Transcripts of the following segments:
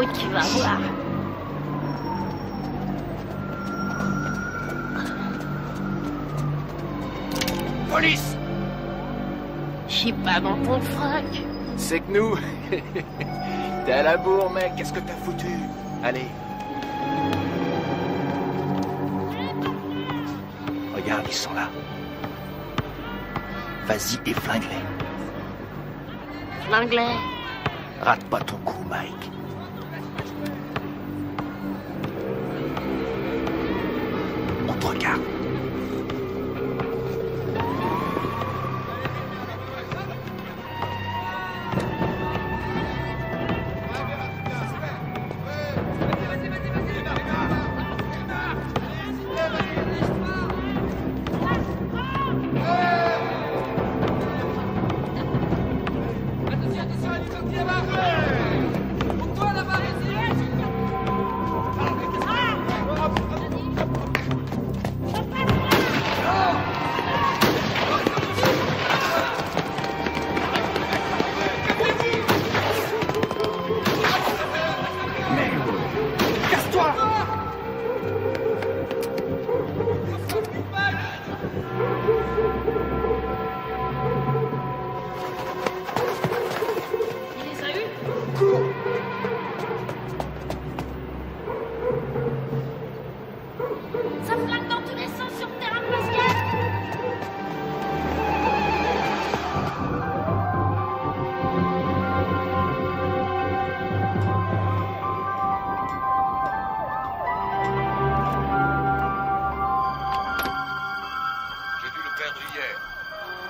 trop, tu vas voir. Police! Je suis pas dans ton froc. C'est que nous. T'es à la bourre, mec. Qu'est-ce que t'as foutu? Allez. Regarde, ils sont là. Vas-y et flingue-les. L'anglais. Rate pas ton coup, Mike. On te regarde. Ça flingue dans tous les sens sur le terrain de basket. J'ai dû le perdre hier.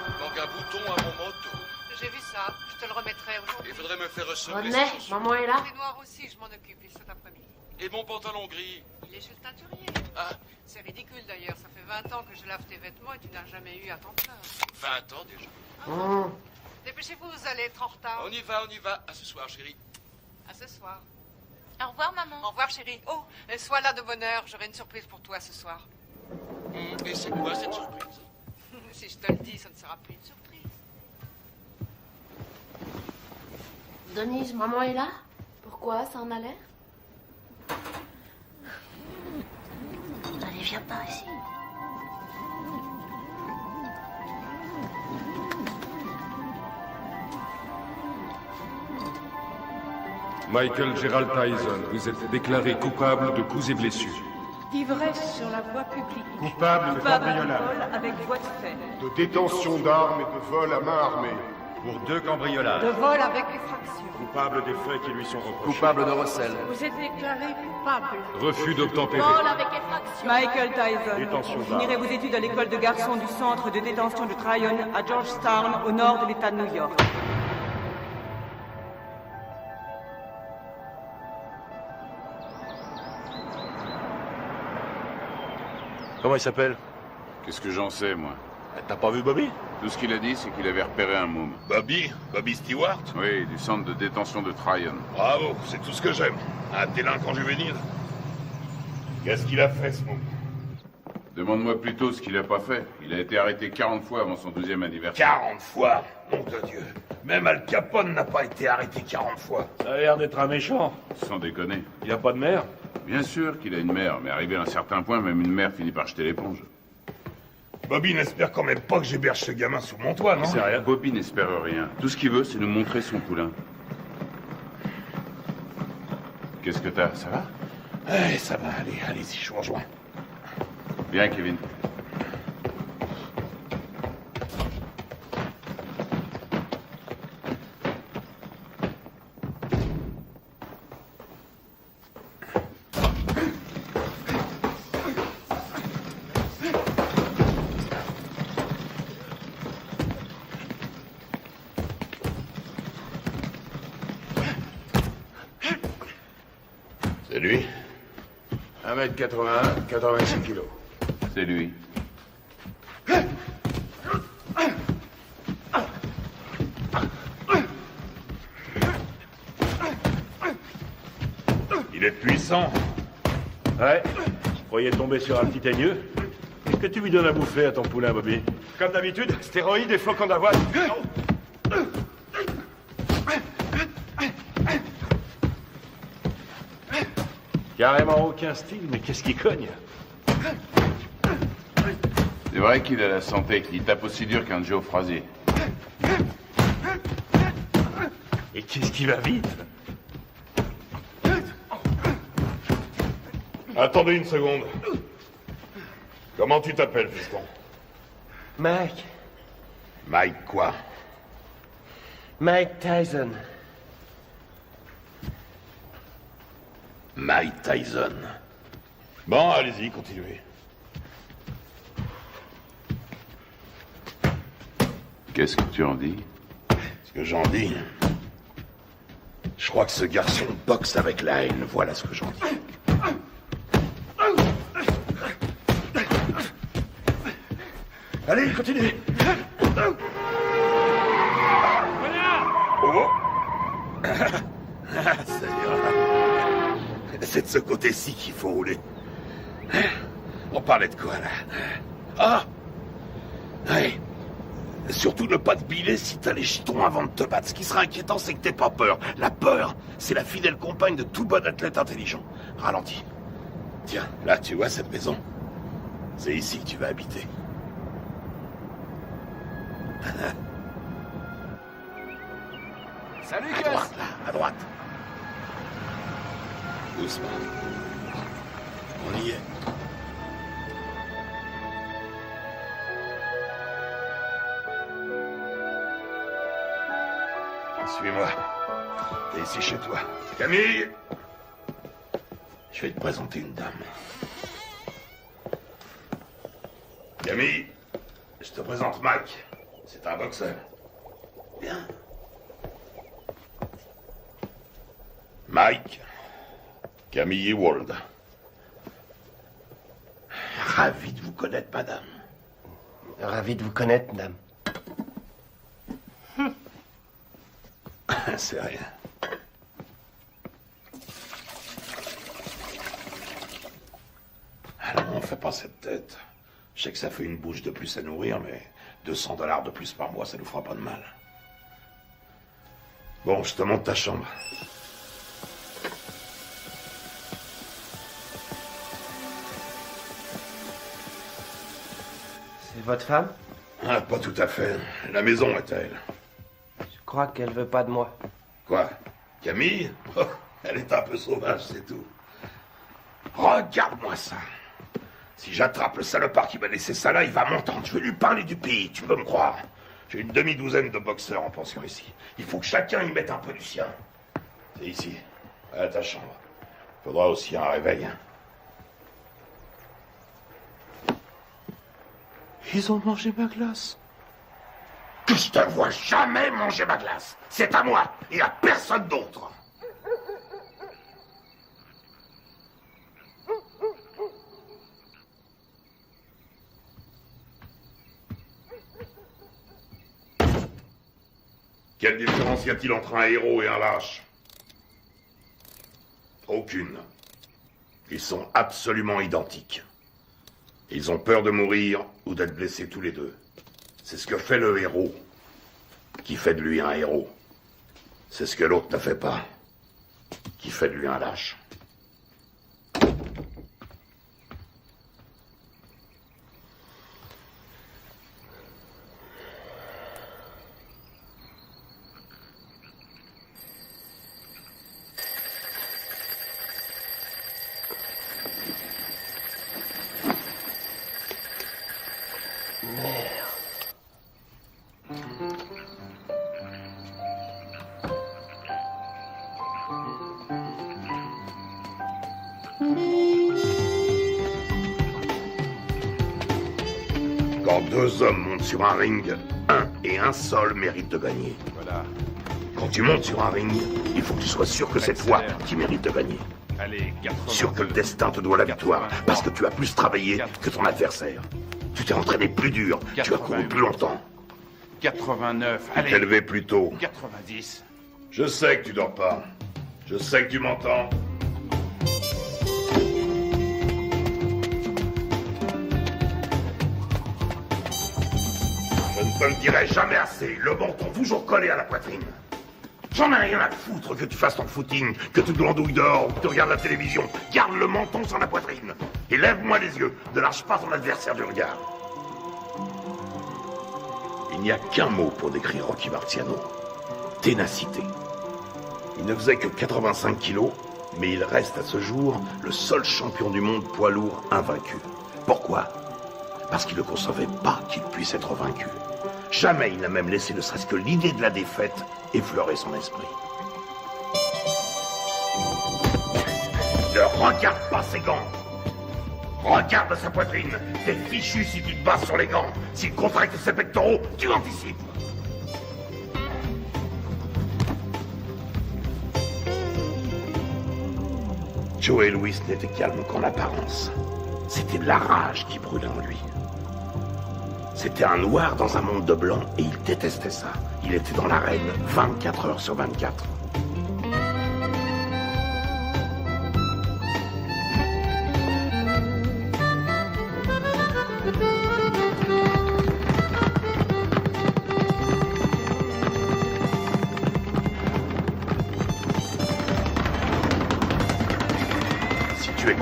Il manque un bouton à mon manteau. J'ai vu ça. Je te le remettrai aujourd'hui. Il faudrait me faire ressembler. René, maman est là. Les noirs aussi, je m'en occupe cet après-midi. Et mon pantalon gris. Il est chez le teinturier. Ah, C'est ridicule d'ailleurs. Ça fait 20 ans que je lave tes vêtements et tu n'as jamais eu à t'en plaindre. 20 ans déjà. Mmh. Dépêchez-vous, vous allez être en retard. On y va, on y va. À ce soir, chérie. À ce soir. Au revoir, maman. Au revoir, chérie. Oh, sois là de bonne heure. J'aurai une surprise pour toi ce soir. Et c'est quoi cette surprise? Si je te le dis, ça ne sera plus une surprise. Denise, maman est là. Pourquoi? Ça en a l'air? Allez, viens par ici. Michael Gerald Tyson, vous êtes déclaré coupable de coups et blessures. D'ivresse sur la voie publique. Coupable de Coupable de cambriolage, vol avec voie de fait. de détention d'armes et de vol à main armée. Pour 2 cambriolages. De vol avec effraction. Coupable des faits qui lui sont reprochés. Coupable de recel. Vous êtes déclaré coupable. Refus d'obtempérer. Vol avec effraction. Michael Tyson, Détention vous finirez vos études à l'école de garçons du centre de détention de Tryon à Georgetown, au nord de l'État de New York. Comment il s'appelle? Qu'est-ce que j'en sais, moi? T'as pas vu Bobby? Tout ce qu'il a dit, c'est qu'il avait repéré un môme. Bobby Stewart? Oui, du centre de détention de Tryon. Bravo, c'est tout ce que j'aime. Un délinquant juvénile. Qu'est-ce qu'il a fait, ce môme? Demande-moi plutôt ce qu'il a pas fait. Il a été arrêté 40 fois avant son 12e anniversaire. 40 fois? Nom de Dieu. Même Al Capone n'a pas été arrêté 40 fois. Ça a l'air d'être un méchant. Sans déconner. Il a pas de mère? Bien sûr qu'il a une mère, mais arrivé à un certain point, même une mère finit par jeter l'éponge. Bobby n'espère quand même pas que j'héberge ce gamin sous mon toit, non? C'est rien. Bobby n'espère rien. Tout ce qu'il veut, c'est nous montrer son poulain. Qu'est-ce que t'as? Ça va? Eh, ça va, allez-y, je vous rejoins. Bien, Kevin. C'est lui? 1m81, 86 kilos. C'est lui. Il est puissant. Ouais. Je croyais tomber sur un petit aigneux. Qu'est-ce que tu lui donnes à bouffer à ton poulain, Bobby? Comme d'habitude, stéroïdes et flocons d'avoine. Carrément aucun style, mais qu'est-ce qui cogne? C'est vrai qu'il a la santé, il tape aussi dur qu'un Joe Frazier. Et qu'est-ce qui va vite? Attendez une seconde. Comment tu t'appelles, fiston? Mike. Mike quoi? Mike Tyson. Mike Tyson. Bon, allez-y, continuez. Qu'est-ce que tu en dis? Ce que j'en dis... Je crois que ce garçon boxe avec la haine, voilà ce que j'en dis. Allez, continuez. Oh. Ça ira. C'est de ce côté-ci qu'il faut rouler. On parlait de quoi, là? Ah! Ouais. Surtout ne pas te biler si t'as les chitons avant de te battre. Ce qui sera inquiétant, c'est que t'aies pas peur. La peur, c'est la fidèle compagne de tout bon athlète intelligent. Ralentis. Tiens, là, tu vois cette maison? C'est ici que tu vas habiter. Salut, À Gus! droite, là, à droite. Doucement. On y est. Suis-moi. T'es ici chez toi. Camille! Je vais te présenter une dame. Camille, je te présente Mike. C'est un boxeur. Bien. Mike, Camille Ewald. Ravi de vous connaître, madame. Ravi de vous connaître, madame. C'est rien. Alors, on fait pas cette tête. Je sais que ça fait une bouche de plus à nourrir, mais $200 de plus par mois, ça nous fera pas de mal. Bon, je te montre ta chambre. C'est votre femme? Ah, pas tout à fait. La maison est à elle. Je crois qu'elle veut pas de moi. Quoi? Camille? Oh, elle est un peu sauvage, c'est tout. Regarde-moi ça. Si j'attrape le salopard qui m'a laissé ça là, il va m'entendre. Je vais lui parler du pays, tu peux me croire. J'ai une demi-douzaine de boxeurs en pension ici. Il faut que chacun y mette un peu du sien. C'est ici, à ta chambre. Faudra aussi un réveil. Hein. Ils ont mangé ma glace. Que je te vois jamais manger ma glace. C'est à moi et à personne d'autre. Quelle différence y a-t-il entre un héros et un lâche? Aucune. Ils sont absolument identiques. Ils ont peur de mourir ou d'être blessés tous les deux. C'est ce que fait le héros qui fait de lui un héros. C'est ce que l'autre ne fait pas, qui fait de lui un lâche. Quand deux hommes montent sur un ring, un et un seul mérite de gagner. Voilà. Quand tu montes sur un ring, il faut que tu sois sûr que cette fois, tu mérites de gagner. Allez, 82. Sûr que le destin te doit la victoire, parce que tu as plus travaillé que ton adversaire. Tu t'es entraîné plus dur, tu as couru plus longtemps. 89, Tu t'es levé plus tôt. 90. Je sais que tu dors pas. Je sais que tu m'entends. Je ne te le dirai jamais assez. Le menton toujours collé à la poitrine. J'en ai rien à foutre que tu fasses ton footing, que tu glandouilles dehors ou que tu regardes la télévision. Garde le menton sur la poitrine. Et lève-moi les yeux. Ne lâche pas ton adversaire du regard. Il n'y a qu'un mot pour décrire Rocky Marciano. Ténacité. Il ne faisait que 85 kilos, mais il reste à ce jour le seul champion du monde poids lourd invaincu. Pourquoi? Parce qu'il ne concevait pas qu'il puisse être vaincu. Jamais il n'a même laissé ne serait-ce que l'idée de la défaite effleurer son esprit. Ne regarde pas ses gants. Regarde sa poitrine. T'es fichu si tu te bases sur les gants. S'il contracte ses pectoraux, tu anticipes. Joey Louis n'était calme qu'en apparence. C'était de la rage qui brûlait en lui. C'était un noir dans un monde de blanc et il détestait ça. Il était dans l'arène 24 heures sur 24.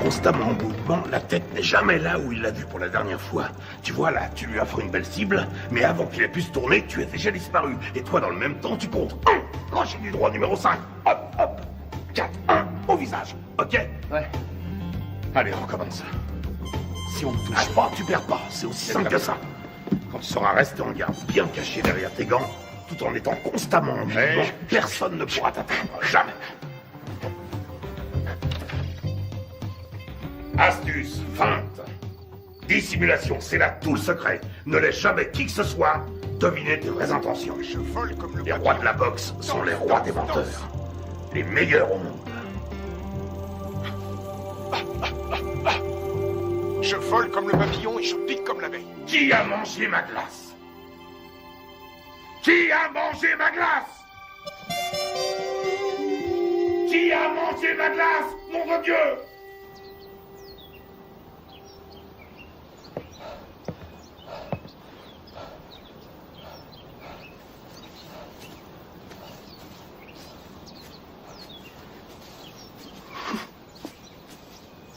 Constamment en mouvement, la tête n'est jamais là où il l'a vue pour la dernière fois. Tu vois là, tu lui offres une belle cible, mais avant qu'il ait pu se tourner, tu es déjà disparu. Et toi, dans le même temps, tu comptes 1, crochet du droit numéro 5, hop, hop, 4, 1, au visage, ok? Ouais. Allez, on recommence. Si on ne touche pas, tu perds pas, c'est aussi simple que ça. Quand tu sauras rester en garde, bien caché derrière tes gants, tout en étant constamment en mouvement, personne ne pourra t'atteindre, jamais. Astuce, feinte, dissimulation, c'est là tout le secret. Ne laisse jamais qui que ce soit deviner tes vraies intentions. Les rois de la boxe sont les rois des menteurs. Les meilleurs au monde. Je vole comme le papillon et je pique comme l'abeille. Qui a mangé ma glace? Qui a mangé ma glace? Qui a mangé ma glace, nom de Dieu?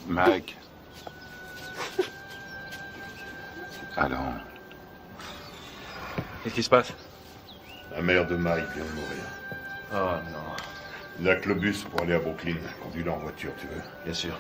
Mike. Allons. Qu'est-ce qui se passe? La mère de Mike vient de mourir. Oh non. Il n'y a que le bus pour aller à Brooklyn. Conduis-le en voiture, tu veux? Bien sûr.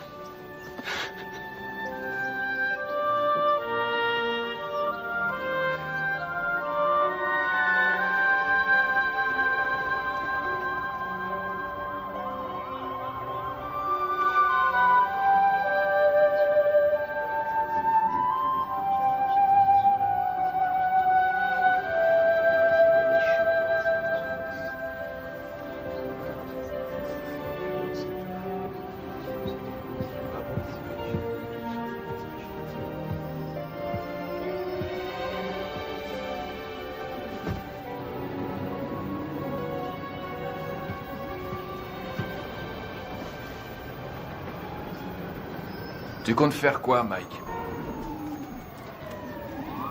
Tu comptes faire quoi, Mike?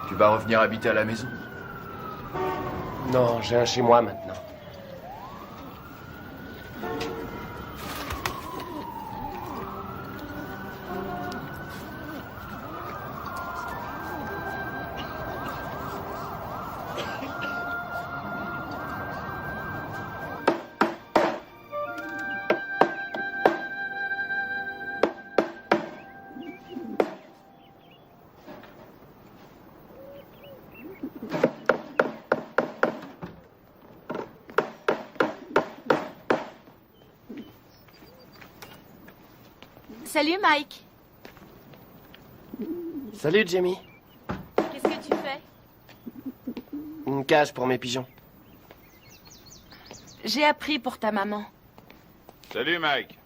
Tu vas revenir habiter à la maison? Non, j'ai un chez moi maintenant. Salut Mike. Salut Jamie. Qu'est-ce que tu fais? Une cage pour mes pigeons. J'ai appris pour ta maman. Salut, Mike.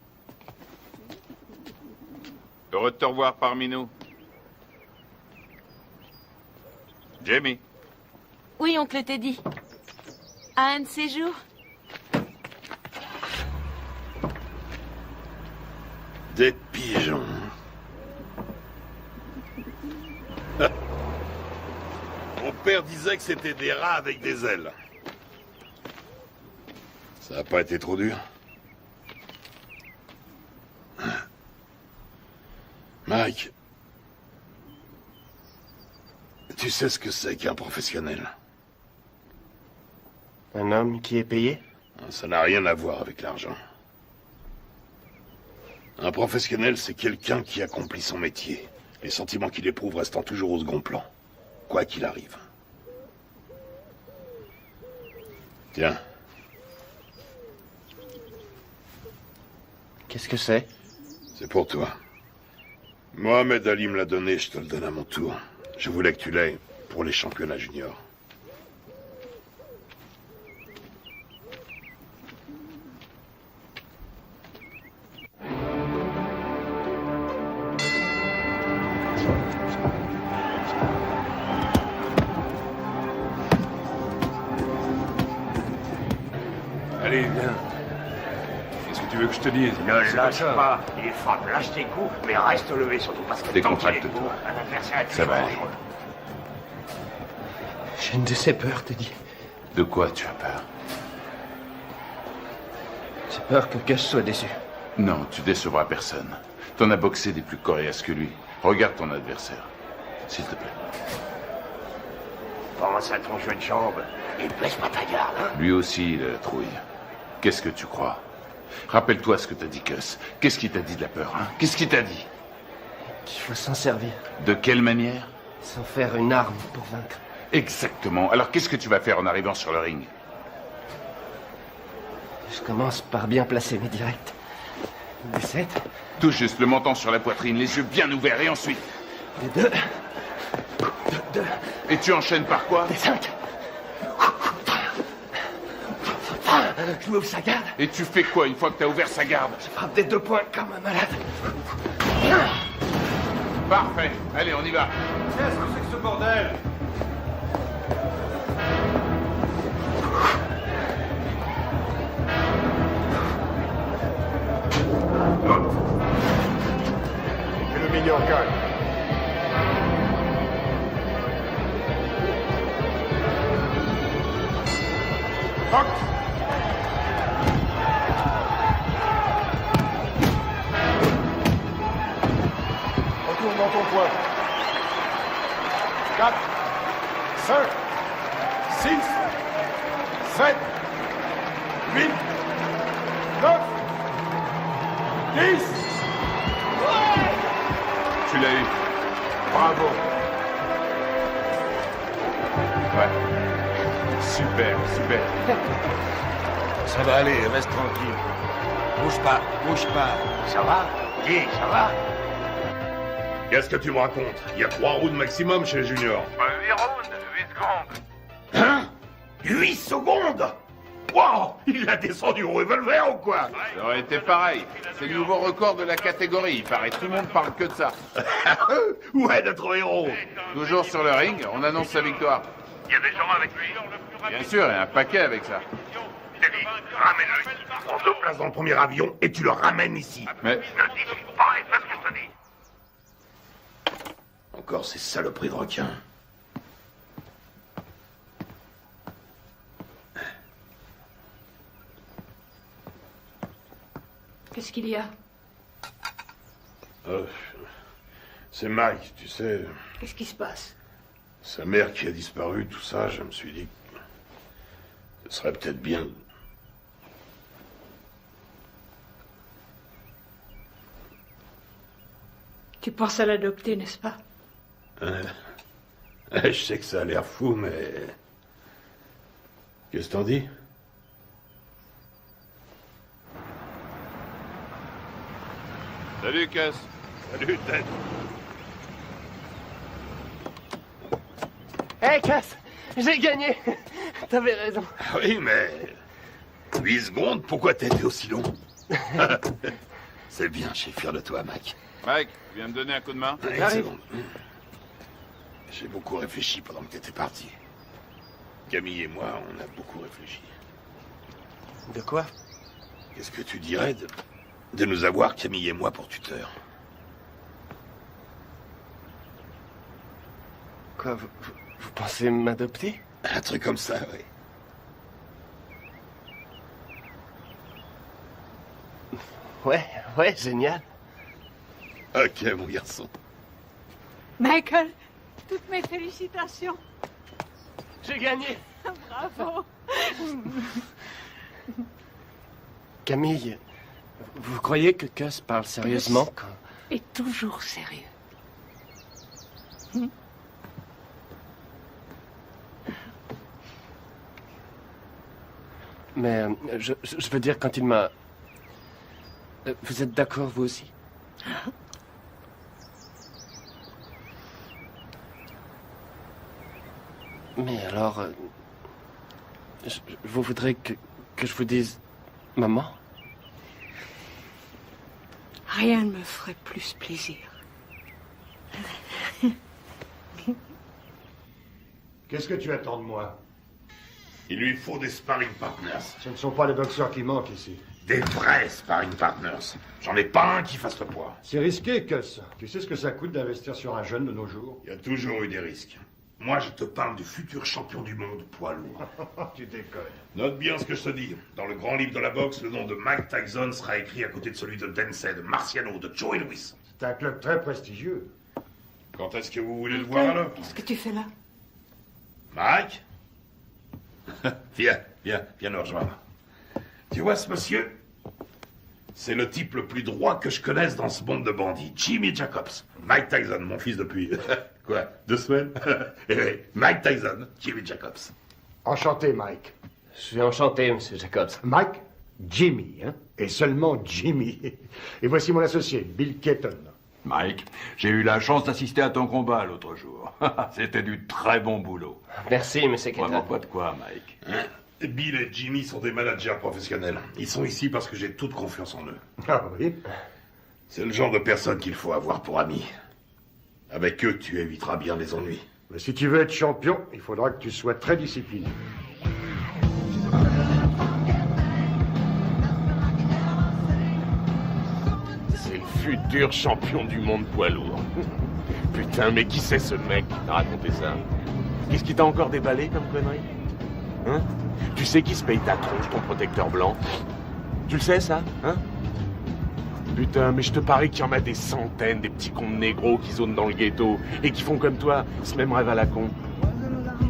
Heureux de te revoir parmi nous. Jamie. Oui, oncle Teddy. À un de ces jours. Des pigeons. Mon père disait que c'était des rats avec des ailes. Ça a pas été trop dur? Mike, tu sais ce que c'est qu'un professionnel? Un homme qui est payé? Ça n'a rien à voir avec l'argent. Un professionnel, c'est quelqu'un qui accomplit son métier. Les sentiments qu'il éprouve restant toujours au second plan, quoi qu'il arrive. Tiens. Qu'est-ce que c'est? C'est pour toi. Mohamed Ali me l'a donné, je te le donne à mon tour. Je voulais que tu l'aies pour les championnats juniors. Allez, viens. Qu'est-ce que tu veux que je te dise? Ne lâche pas. Il frappe, lâche tes coups, mais reste levé surtout parce que Décontracte-toi. un adversaire Ça va aller. J'ai une de ces peurs, te dis. De quoi tu as peur? J'ai peur que Gus soit déçu. Non, tu décevras personne. T'en as boxé des plus coriaces que lui. Regarde ton adversaire. S'il te plaît. Pense à ton jeu de jambes et baisse pas ta garde. Hein? Lui aussi, il a la trouille. Qu'est-ce que tu crois? Rappelle-toi ce que t'as dit, Gus. Qu'est-ce qu'il t'a dit de la peur, hein? Qu'est-ce qu'il t'a dit? Qu'il faut s'en servir. De quelle manière? Sans faire une arme pour vaincre. Exactement. Alors qu'est-ce que tu vas faire en arrivant sur le ring? Je commence par bien placer mes directs. Des 7. Tout juste, le menton sur la poitrine, les yeux bien ouverts, et ensuite? Des 2. Et tu enchaînes par quoi? Des 5. Je m'ouvre sa garde. Et tu fais quoi une fois que t'as ouvert sa garde? Je frappe des 2 points comme un malade. Parfait. Allez, on y va. Qu'est-ce que c'est que ce bordel? Que le meilleur gagne. Fuck! Retourne dans ton coin. 4, 5, 6, 7, 8, 9, 10. Tu l'as eu. Bravo. Ouais. Super, super. Ça va aller, reste tranquille. Bouge pas, bouge pas. Ça va? Dis, ça va? Qu'est-ce que tu me racontes? Il y a 3 rounds maximum chez les juniors. 8 rounds, 8 secondes. Hein? 8 secondes? Wow! Il l'a descendu au revolver ou quoi? Ça aurait été pareil. C'est le nouveau record de la catégorie. Il paraît tout le monde parle que de ça. Ouais, notre héros. Toujours sur le ring, on annonce sa victoire. Il y a des gens avec lui. Bien sûr, il y a un paquet avec ça. Teddy, ramène-le. Prends 2 places dans le premier avion et tu le ramènes ici. Mais Ne discute pas et fais ce que je te dis. Encore ces saloperies de requins. Qu'est-ce qu'il y a? C'est Mike, tu sais. Qu'est-ce qui se passe? Sa mère qui a disparu, tout ça, je me suis dit que ce serait peut-être bien. Tu penses à l'adopter, n'est-ce pas? Je sais que ça a l'air fou, mais... Qu'est-ce que t'en dis? salut, Cass. Salut, Ted. Hé, Cass! J'ai gagné! T'avais raison. Ah oui, mais... 8 secondes, pourquoi t'as été aussi long? C'est bien, je suis fier de toi, Mac. Mike, tu viens me donner un coup de main? Une J'arrive. seconde. J'ai beaucoup réfléchi pendant que t'étais parti. Camille et moi, on a beaucoup réfléchi. De quoi? Qu'est-ce que tu dirais de nous avoir, Camille et moi, pour tuteurs? Quoi, vous pensez m'adopter? Un truc comme ça, oui. Ouais, génial. Ok, mon garçon. Michael, toutes mes félicitations. J'ai gagné. Bravo. Camille, vous croyez que Gus parle sérieusement quand... Et toujours sérieux. Mais je veux dire, quand il m'a... Vous êtes d'accord, vous aussi? Mais alors... vous voudrez que je vous dise... Maman? Rien ne me ferait plus plaisir. Qu'est-ce que tu attends de moi? Il lui faut des sparring partners. Ce ne sont pas les boxeurs qui manquent ici. Des vrais sparring partners. J'en ai pas un qui fasse le poids. C'est risqué, Gus. Tu sais ce que ça coûte d'investir sur un jeune de nos jours? Il y a toujours eu des risques. Moi, je te parle du futur champion du monde poids lourd. Tu déconnes. Note bien ce que je te dis. Dans le grand livre de la boxe, le nom de Mike Tyson sera écrit à côté de celui de Dempsey, de Marciano, de Joey Louis. C'est un club très prestigieux. Quand est-ce que vous voulez le voir alors? Qu'est-ce que tu fais là? Mike? Viens nous rejoindre. Tu vois ce monsieur? C'est le type le plus droit que je connaisse dans ce monde de bandits. Jimmy Jacobs. Mike Tyson, mon fils depuis... quoi, 2 semaines? Mike Tyson, Jimmy Jacobs. Enchanté, Mike. Je suis enchanté, monsieur Jacobs. Mike, Jimmy, hein? Et seulement Jimmy. Et voici mon associé, Bill Keaton. Mike, j'ai eu la chance d'assister à ton combat l'autre jour. C'était du très bon boulot. Merci, monsieur Keaton. Vraiment pas de quoi, Mike. Hein? Bill et Jimmy sont des managers professionnels. Ils sont ici parce que j'ai toute confiance en eux. Ah oui? C'est le genre de personne qu'il faut avoir pour amis. Avec eux, tu éviteras bien les ennuis. Mais si tu veux être champion, il faudra que tu sois très discipliné. C'est le futur champion du monde poids lourd. Putain, mais qui c'est ce mec qui t'a raconté ça? Qu'est-ce qui t'a encore déballé comme connerie? Hein? Tu sais qui se paye ta tronche, ton protecteur blanc? Tu le sais, ça? Hein? Putain, mais je te parie qu'il y en a des centaines, des petits cons de négros qui zonent dans le ghetto et qui font comme toi, ce même rêve à la con.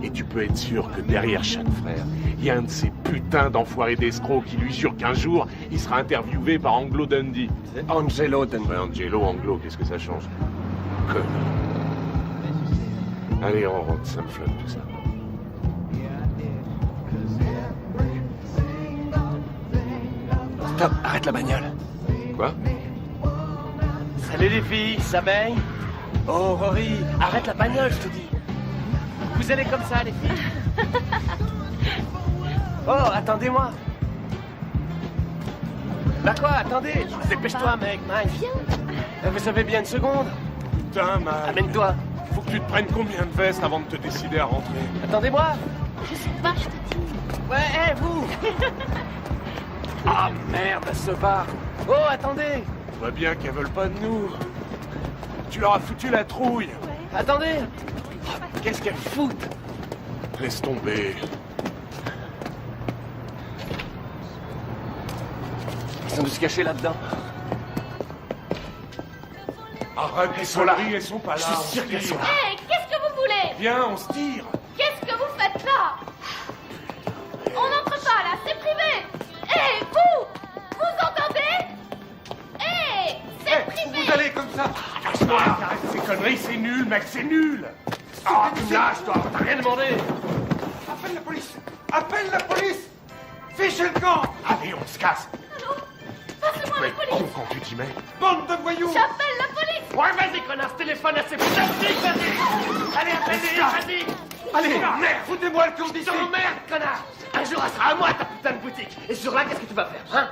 Et tu peux être sûr que derrière chaque frère, il y a un de ces putains d'enfoirés d'escrocs qui lui jure qu'un jour, il sera interviewé par Anglo Dundee. Angelo Dundee. Ouais, Angelo, Anglo, qu'est-ce que ça change? Connard. Allez, on rentre, ça me flotte tout ça. Stop, arrête la bagnole. Quoi? Salut les filles, ça baigne? Oh Rory, arrête la bagnole, je te dis. Vous allez comme ça, les filles? Oh, attendez-moi. Bah quoi, attendez. Dépêche-toi, mec, Mike. Viens. Vous avez bien une seconde? Putain, Mike. Amène-toi. Faut que tu te prennes combien de vestes avant de te décider à rentrer? Attendez-moi. Je sais pas, je te dis. Ouais, vous. Ah merde, elle se barre. Oh, attendez. On voit bien qu'elles veulent pas de nous. Tu leur as foutu la trouille. Ouais. Attendez. Qu'est-ce qu'elles foutent? Laisse tomber. Ils ont dû se cacher là-dedans. Arrête, elles sont là. Elles sont pas là. Je suis sûr qu'elles sont là. Hé, qu'est-ce que vous voulez? Viens, on se tire. Qu'est-ce que vous faites là? On n'entre pas là, c'est privé. Hé, vous entendez? Hé, c'est privé. Vous allez comme ça. Lâche-toi, arrête ces conneries, c'est nul, mec, c'est nul. Ah, tu me lâches, toi. T'as rien demandé. Appelle la police. Appelle la police. Fichez le camp. Allez, on se casse. Allô? Passez-moi la police. Quand tu dis, mec. Bande de voyous. J'appelle la police. Ouais, vas-y, connard, téléphone à ces putains de flics, vas-y. Allez, appelle-les, vas-y. Allez, merde, foutez-moi le camp d'ici. Merde, connard. Un jour, elle sera à moi, ta putain de boutique. Et ce jour-là, qu'est-ce que tu vas faire, hein?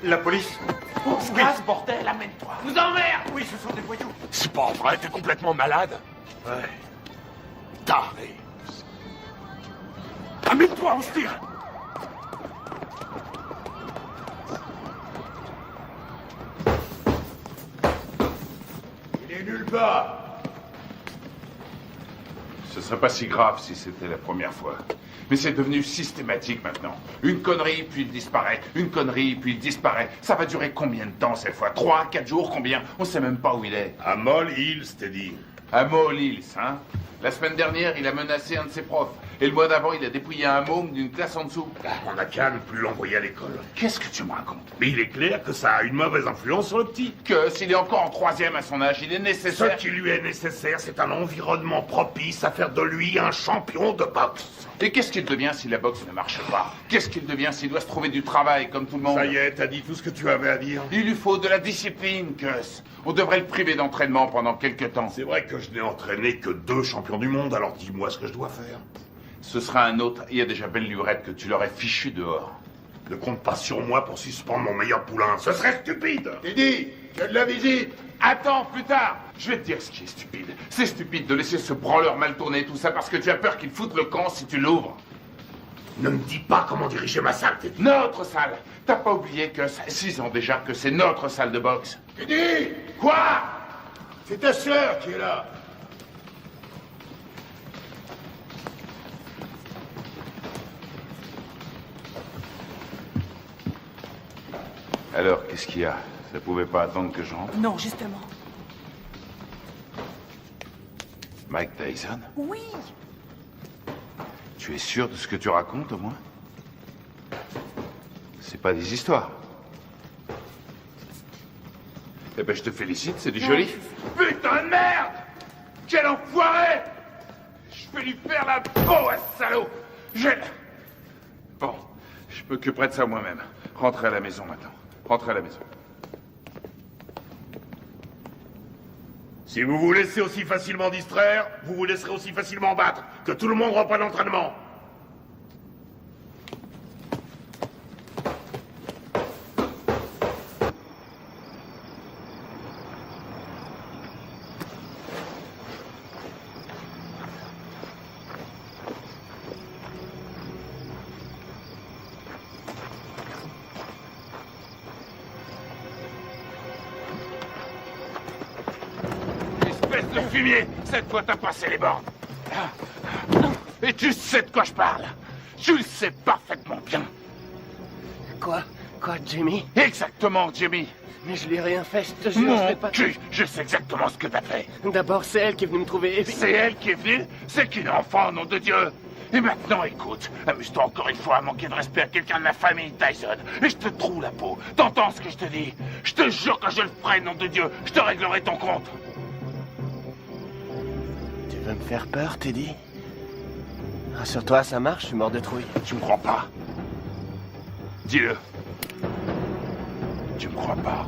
La police. On se casse, bordel, amène-toi. Vous emmerde. Oui, ce sont des voyous. C'est pas vrai, t'es complètement malade. Ouais. Taré. Amène-toi, on se tire. Il est nulle part. Ce serait pas si grave si c'était la première fois. Mais c'est devenu systématique maintenant. Une connerie, puis il disparaît. Une connerie, puis il disparaît. Ça va durer combien de temps cette fois? 3, 4 jours, combien? On sait même pas où il est. À Moll Hills, t'es dit. À Moll Hills, hein? La semaine dernière, il a menacé un de ses profs. Et le mois d'avant, il a dépouillé un môme d'une classe en dessous. On n'a qu'à ne plus l'envoyer à l'école. Qu'est-ce que tu me racontes? Mais il est clair que ça a une mauvaise influence sur le petit. Que s'il est encore en 3e à son âge, il est nécessaire... Ce qui lui est nécessaire, c'est un environnement propice à faire de lui un champion de boxe. Et qu'est-ce qu'il devient si la boxe ne marche pas? Qu'est-ce qu'il devient s'il doit se trouver du travail comme tout le monde? Ça y est, t'as dit tout ce que tu avais à dire. Il lui faut de la discipline, Gus. On devrait le priver d'entraînement pendant quelque temps. C'est vrai que je n'ai entraîné que 2 champions du monde, alors dis-moi ce que je dois faire. Ce sera un autre. Il y a déjà belle lurette que tu l'aurais fichu dehors. Ne compte pas sur moi pour suspendre mon meilleur poulain. Ce serait stupide. Teddy, tu as de la visite. Attends, plus tard. Je vais te dire ce qui est stupide. C'est stupide de laisser ce branleur mal tourner tout ça parce que tu as peur qu'il foute le camp si tu l'ouvres. Ne me dis pas comment diriger ma salle, Teddy. Notre salle. T'as pas oublié que ça fait 6 ans déjà que c'est notre salle de boxe. Teddy! Quoi? C'est ta sœur qui est là. Alors, qu'est-ce qu'il y a? Ça pouvait pas attendre que je rentre? Non, justement. Mike Tyson? Oui. Tu es sûr de ce que tu racontes, au moins? C'est pas des histoires. Eh ben, je te félicite, c'est du joli. Putain de merde! Quel enfoiré! Je vais lui faire la peau à ce salaud! Bon, je m'occuperai de ça moi-même. Rentrez à la maison maintenant. Rentrez à la maison. Si vous vous laissez aussi facilement distraire, vous vous laisserez aussi facilement battre. Que tout le monde reprenne l'entraînement. De fumier, cette fois t'as passé les bornes. Et tu sais de quoi je parle. Tu le sais parfaitement bien. Quoi, Jimmy? Exactement, Jimmy. Mais je lui ai rien fait, je te jure, je Mon l'ai pas... cul, je sais exactement ce que t'as fait. D'abord, c'est elle qui est venue me trouver. Et puis... C'est elle qui est venue? C'est qu'une enfant, nom de Dieu. Et maintenant, écoute, amuse-toi encore une fois à manquer de respect à quelqu'un de la famille Tyson. Et je te troue la peau. T'entends ce que je te dis? Je te jure que je le ferai, nom de Dieu. Je te réglerai ton compte. Tu veux me faire peur, Teddy? Rassure-toi, ça marche, je suis mort de trouille. Tu me crois pas? Dis-le. Tu me crois pas?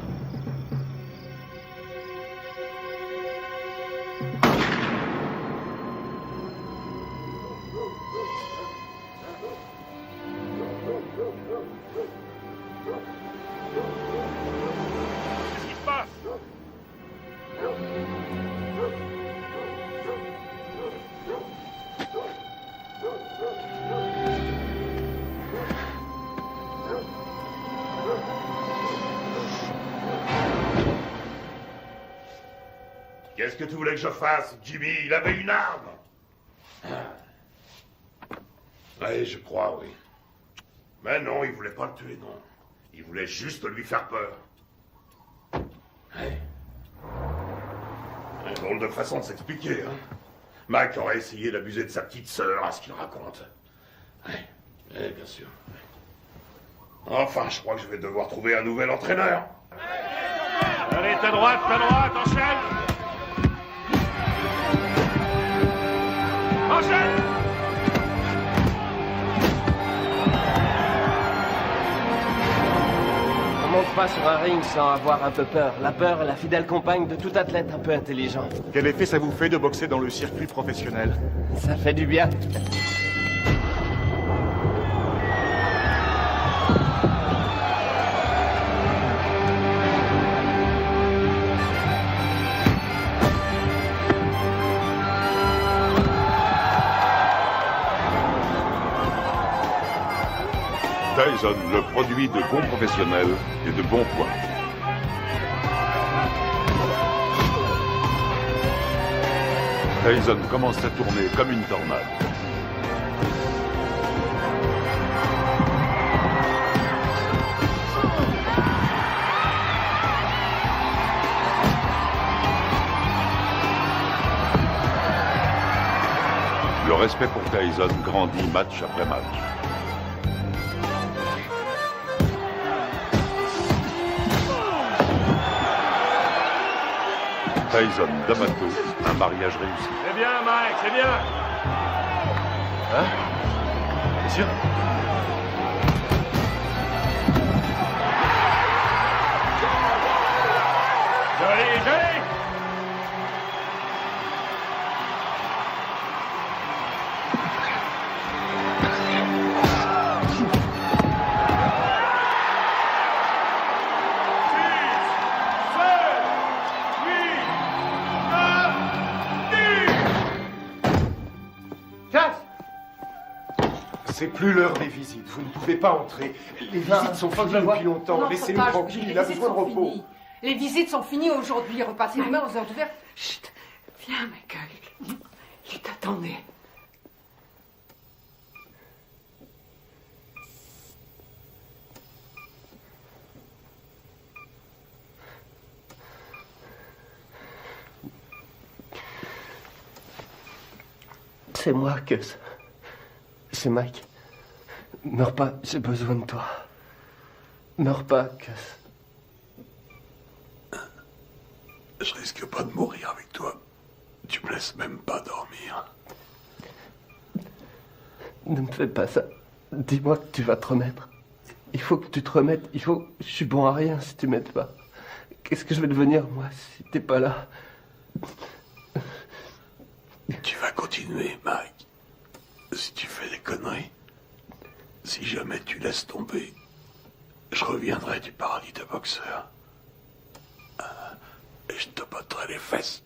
Qu'est-ce qui se passe? Qu'est-ce que tu voulais que je fasse, Jimmy? Il avait une arme. Oui, je crois, oui. Mais non, il voulait pas le tuer, non. Il voulait juste lui faire peur. Ouais. Une drôle de façon de s'expliquer, hein. Mac aurait essayé d'abuser de sa petite sœur, à ce qu'il raconte. Ouais, bien sûr. Enfin, je crois que je vais devoir trouver un nouvel entraîneur. Allez, ta droite, enchaîne! Enchaîne! On monte pas sur un ring sans avoir un peu peur. La peur est la fidèle compagne de tout athlète un peu intelligent. Quel effet ça vous fait de boxer dans le circuit professionnel? Ça fait du bien. Tyson, le produit de bons professionnels et de bons points. Tyson commence à tourner comme une tornade. Le respect pour Tyson grandit match après match. Tyson, D'Amato, un mariage réussi. C'est bien, Mike, c'est bien. Hein? T'es sûr? Joli, joli. C'est plus l'heure des visites. Vous ne pouvez pas entrer. Les visites sont finies depuis longtemps. Laissez-nous tranquille. Il a besoin de repos. Les visites sont finies aujourd'hui. Repassez demain aux heures d'ouverture. Chut. Viens, Michael. Il t'attendait. C'est moi, Gus. C'est Mike. Meurs pas, j'ai besoin de toi. Meurs pas, Gus. Je risque pas de mourir avec toi. Tu me laisses même pas dormir. Ne me fais pas ça. Dis-moi que tu vas te remettre. Il faut que tu te remettes. Je suis bon à rien si tu m'aides pas. Qu'est-ce que je vais devenir, moi, si t'es pas là? Tu vas continuer, Mike. Si tu fais des conneries, si jamais tu laisses tomber, je reviendrai du paradis de boxeur. Et je te botterai les fesses.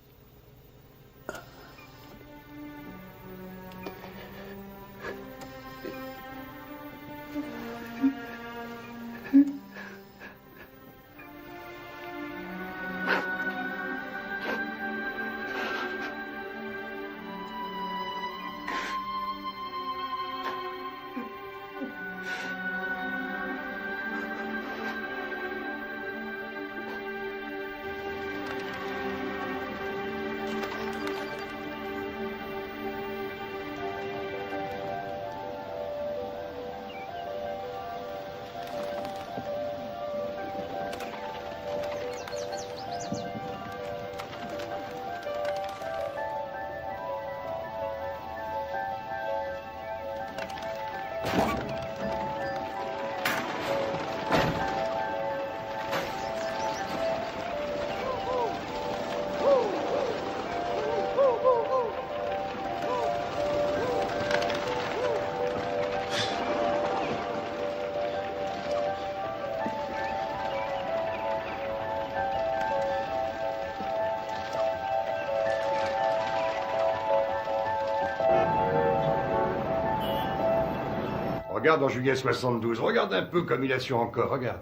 Regarde en juillet 72, regarde un peu comme il a su encore, regarde.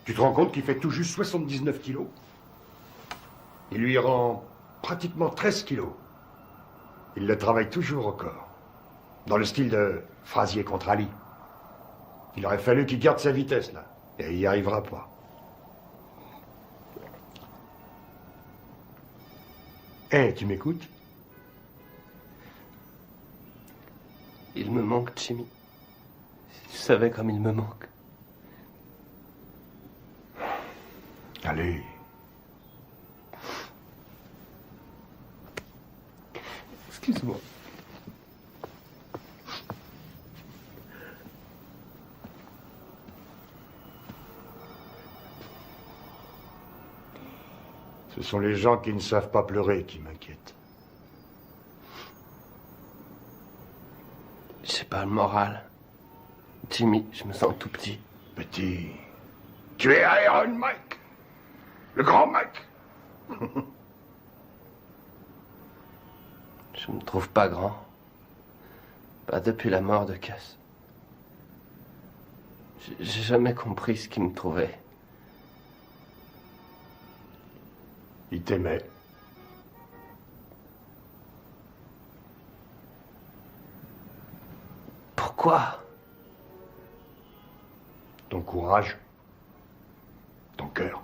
Tu te rends compte qu'il fait tout juste 79 kilos? Il lui rend pratiquement 13 kilos. Il le travaille toujours au corps. Dans le style de Frazier contre Ali. Il aurait fallu qu'il garde sa vitesse, là. Et il n'y arrivera pas. Hé, tu m'écoutes? Il me manque, Jimmy. Si tu savais comme il me manque. Allez. Excuse-moi. Ce sont les gens qui ne savent pas pleurer qui m'inquiètent. J'ai pas le moral. Jimmy, je me sens tout petit. Petit. Tu es Iron Mike. Le grand Mike. Je me trouve pas grand. Pas depuis la mort de Cass. J'ai jamais compris ce qui me trouvait. Il t'aimait. Quoi? Ton courage. Ton cœur.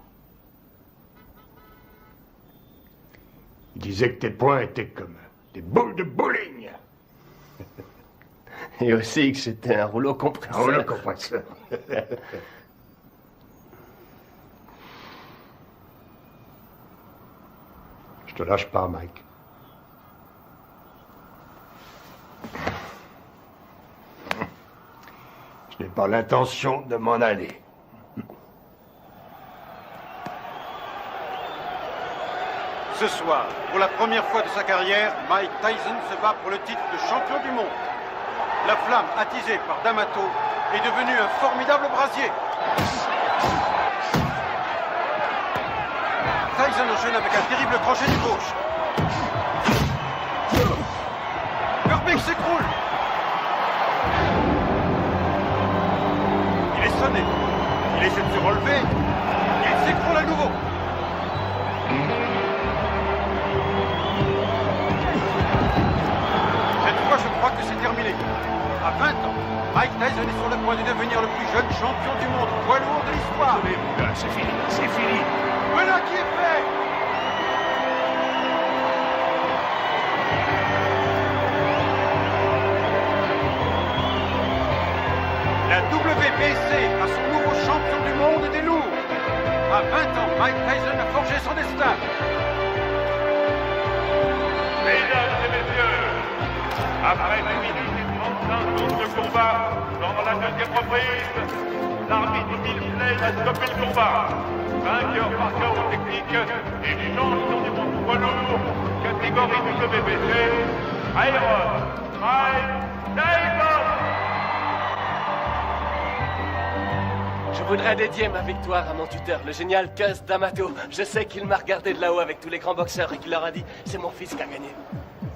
Il disait que tes poings étaient comme des boules de bowling. Et aussi que j'étais un rouleau compresseur. Un rouleau compresseur. Je te lâche pas, Mike. Je n'ai pas l'intention de m'en aller. Ce soir, pour la première fois de sa carrière, Mike Tyson se bat pour le titre de champion du monde. La flamme attisée par D'Amato est devenue un formidable brasier. Tyson enchaîne avec un terrible crochet du gauche. Herbig s'écroule. Il est sonné. Il essaie de se relever. Il s'écroule à nouveau. Cette fois, je crois que c'est terminé. À 20 ans, Mike Tyson est sur le point de devenir le plus jeune champion du monde poids lourd de l'histoire. C'est fini, c'est fini. Voilà qui est fait. La WBC a son nouveau champion du monde des lourds. À 20 ans, Mike Tyson a forgé son destin. Mesdames et messieurs, après 2 minutes et 35 secondes de combat, dans la deuxième reprise, l'arbitre Bill Slade a stoppé le combat. Vainqueur par chaos technique et champion du monde poids lourd, catégorie du WBC, Iron Mike Tyson. Je voudrais dédier ma victoire à mon tuteur, le génial Cus D'Amato. Je sais qu'il m'a regardé de là-haut avec tous les grands boxeurs et qu'il leur a dit « C'est mon fils qui a gagné ».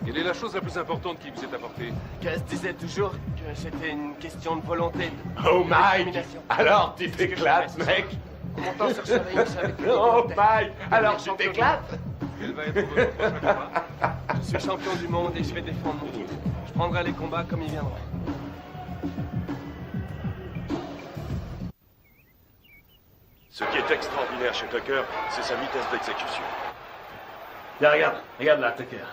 Quelle est la chose la plus importante qui vous est apportée? Cus disait toujours que c'était une question de volonté. Oh Mike, alors tu t'éclates, mec. Comment t'en sortirais avec Oh Mike, alors tu t'éclates. Quel va être votre prochain combat? Je suis champion du monde et je vais défendre mon titre. Je prendrai les combats comme ils viendront. Ce qui est extraordinaire chez Tucker, c'est sa vitesse d'exécution. Là, regarde là, Tucker.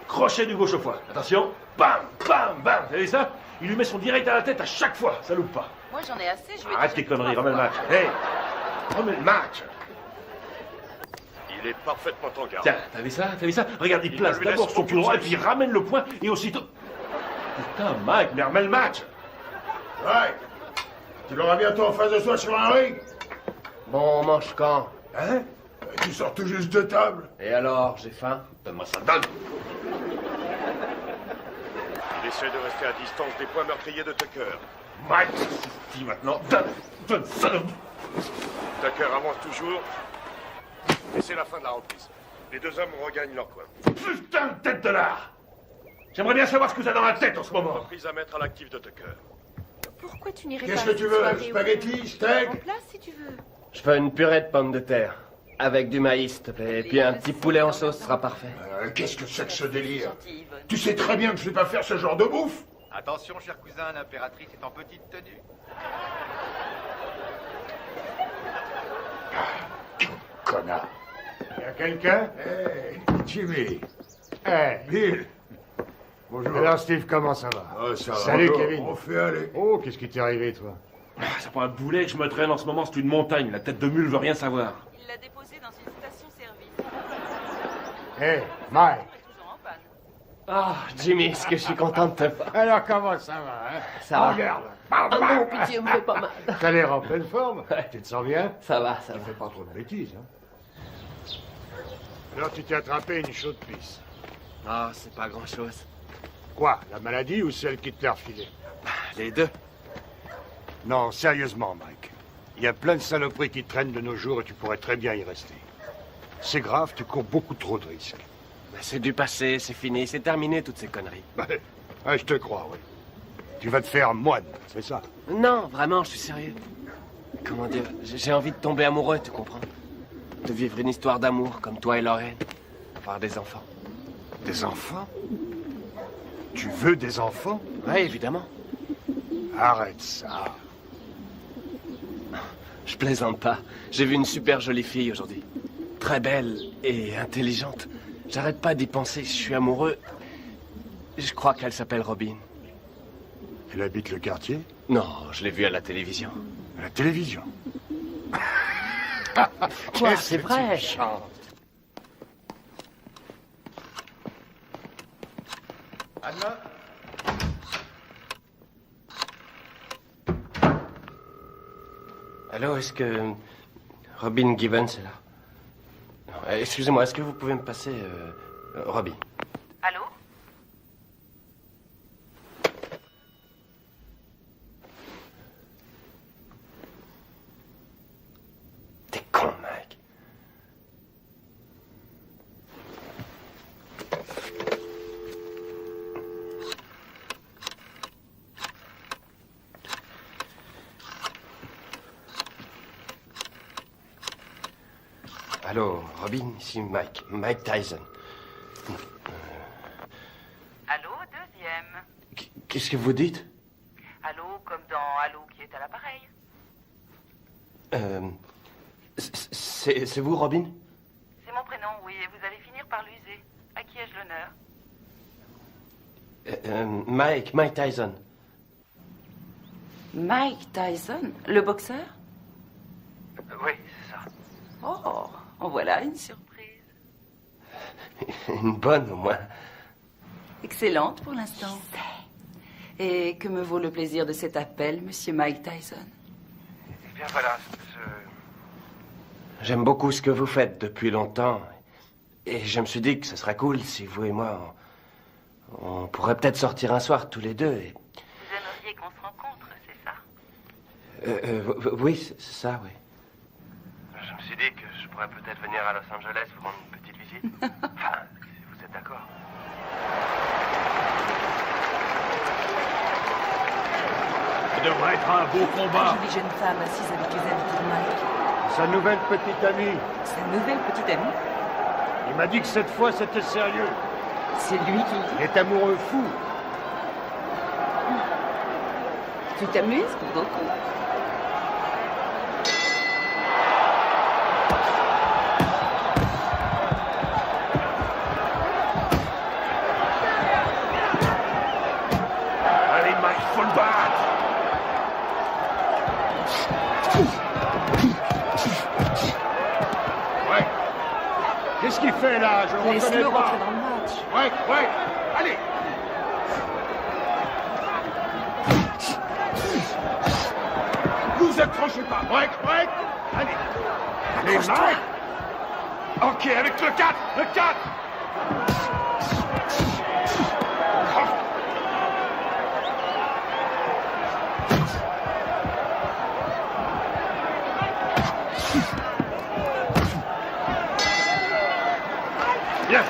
Crochet du gauche au foie. Attention. Bam, bam, bam. Vous avez ça? Il lui met son direct à la tête à chaque fois. Ça loupe pas. Moi, j'en ai assez. Je vais Arrête tes conneries, remets le match. Hey, remets le match. Il est parfaitement en garde. Tiens, t'as vu ça? T'as vu ça? Regarde, il place ne lui laisse d'abord son pied droit et puis il ramène le poing et aussitôt... Putain, Mike, mais remets le match. Ouais. Tu l'auras bientôt en face de soi sur un ring. Bon, on mange quand? Hein? Tu sors tout juste de table. Et alors, j'ai faim? Donne-moi ça, donne. Il essaie de rester à distance des points meurtriers de Tucker. Mike, dis maintenant, donne ça. Tucker avance toujours. Et c'est la fin de la reprise. Les deux hommes regagnent leur coin. Putain de tête de l'art. J'aimerais bien savoir ce que t'as dans la tête en ce moment. Reprise à mettre à l'actif de Tucker. Pourquoi tu n'irais pas Qu'est-ce que tu veux? Spaghetti, steak? En place, si tu veux. Je veux une purée de pommes de terre. Avec du maïs, s'il te plaît. Et puis un petit poulet en sauce sera parfait. Qu'est-ce que c'est que ce délire? Tu sais très bien que je ne vais pas faire ce genre de bouffe. Attention, cher cousin, l'impératrice est en petite tenue. Connard. Y a quelqu'un? Hey, Jimmy. Hey, Bill. Bonjour. Alors, Steve, comment ça va? Oh, ça va. Salut, Bonjour. Kevin. On fait aller. Oh, qu'est-ce qui t'est arrivé, toi? Ça prend un boulet que je me traîne en ce moment, c'est une montagne. La tête de mule veut rien savoir. Il l'a déposé dans une station-service. Hey, Mike. Ah, Jimmy, est-ce que je suis content de te voir? Alors, comment ça va, hein? Ça va. Regarde. Ah non, pitié, me fais pas mal. T'as l'air en pleine forme. Tu te sens bien? Ça va, ça Tu va. fais pas trop de bêtises, hein? Alors, tu t'es attrapé une chaude pisse. Ah, c'est pas grand-chose. Quoi? La maladie ou celle qui te l'a refilée? Les deux. Non, sérieusement, Mike. Il y a plein de saloperies qui traînent de nos jours et tu pourrais très bien y rester. C'est grave, tu cours beaucoup trop de risques. C'est du passé, c'est fini, c'est terminé toutes ces conneries. Ouais, je te crois, oui. Tu vas te faire moine, c'est ça? Non, vraiment, je suis sérieux. Comment dire, j'ai envie de tomber amoureux, tu comprends? De vivre une histoire d'amour comme toi et Lorraine. Avoir des enfants. Des enfants? Tu veux des enfants? Oui, évidemment. Arrête ça. Je plaisante pas. J'ai vu une super jolie fille aujourd'hui. Très belle et intelligente. J'arrête pas d'y penser, je suis amoureux. Je crois qu'elle s'appelle Robin. Elle habite le quartier? Non, je l'ai vue à la télévision. À la télévision? Quoi, c'est vrai. Anna? Allô, est-ce que Robin Gibbons est là? Non, excusez-moi, est-ce que vous pouvez me passer Robin? Allô? T'es con, Mike. Allô, Robin, ici Mike. Mike Tyson. Allô, deuxième. Qu'est-ce que vous dites? Allô, comme dans Allô qui est à l'appareil. C'est vous, Robin? C'est mon prénom, oui, et vous allez finir par l'user. À qui ai-je l'honneur? Mike Tyson. Mike Tyson, le boxeur? Oui, c'est ça. Oh, en voilà une surprise. Une bonne, au moins. Excellente pour l'instant. Et que me vaut le plaisir de cet appel, monsieur Mike Tyson? Eh bien, voilà, J'aime beaucoup ce que vous faites depuis longtemps. Et je me suis dit que ce serait cool si vous et moi, on pourrait peut-être sortir un soir tous les deux. Et... Vous aimeriez qu'on se rencontre, c'est ça? Oui, c'est ça, oui. Je me suis dit que je pourrais peut-être venir à Los Angeles vous rendre une petite visite. Enfin, si vous êtes d'accord. Ça devrait être un beau combat. Une jolie jeune femme assise avec les habits de Mike. Sa nouvelle petite amie. Sa nouvelle petite amie? Il m'a dit que cette fois c'était sérieux. C'est lui qui le dit? Il est amoureux fou. Tu t'amuses beaucoup. Allez, Mike, faut le battre. Ouais. Qu'est-ce qu'il fait là? Je le reconnais Laisse-le pas. rentrer dans le match. Ouais. Allez. Vous accrochez pas. Ouais. Allez. Allez, Mike. Ok, avec le 4. Le 4. Bien.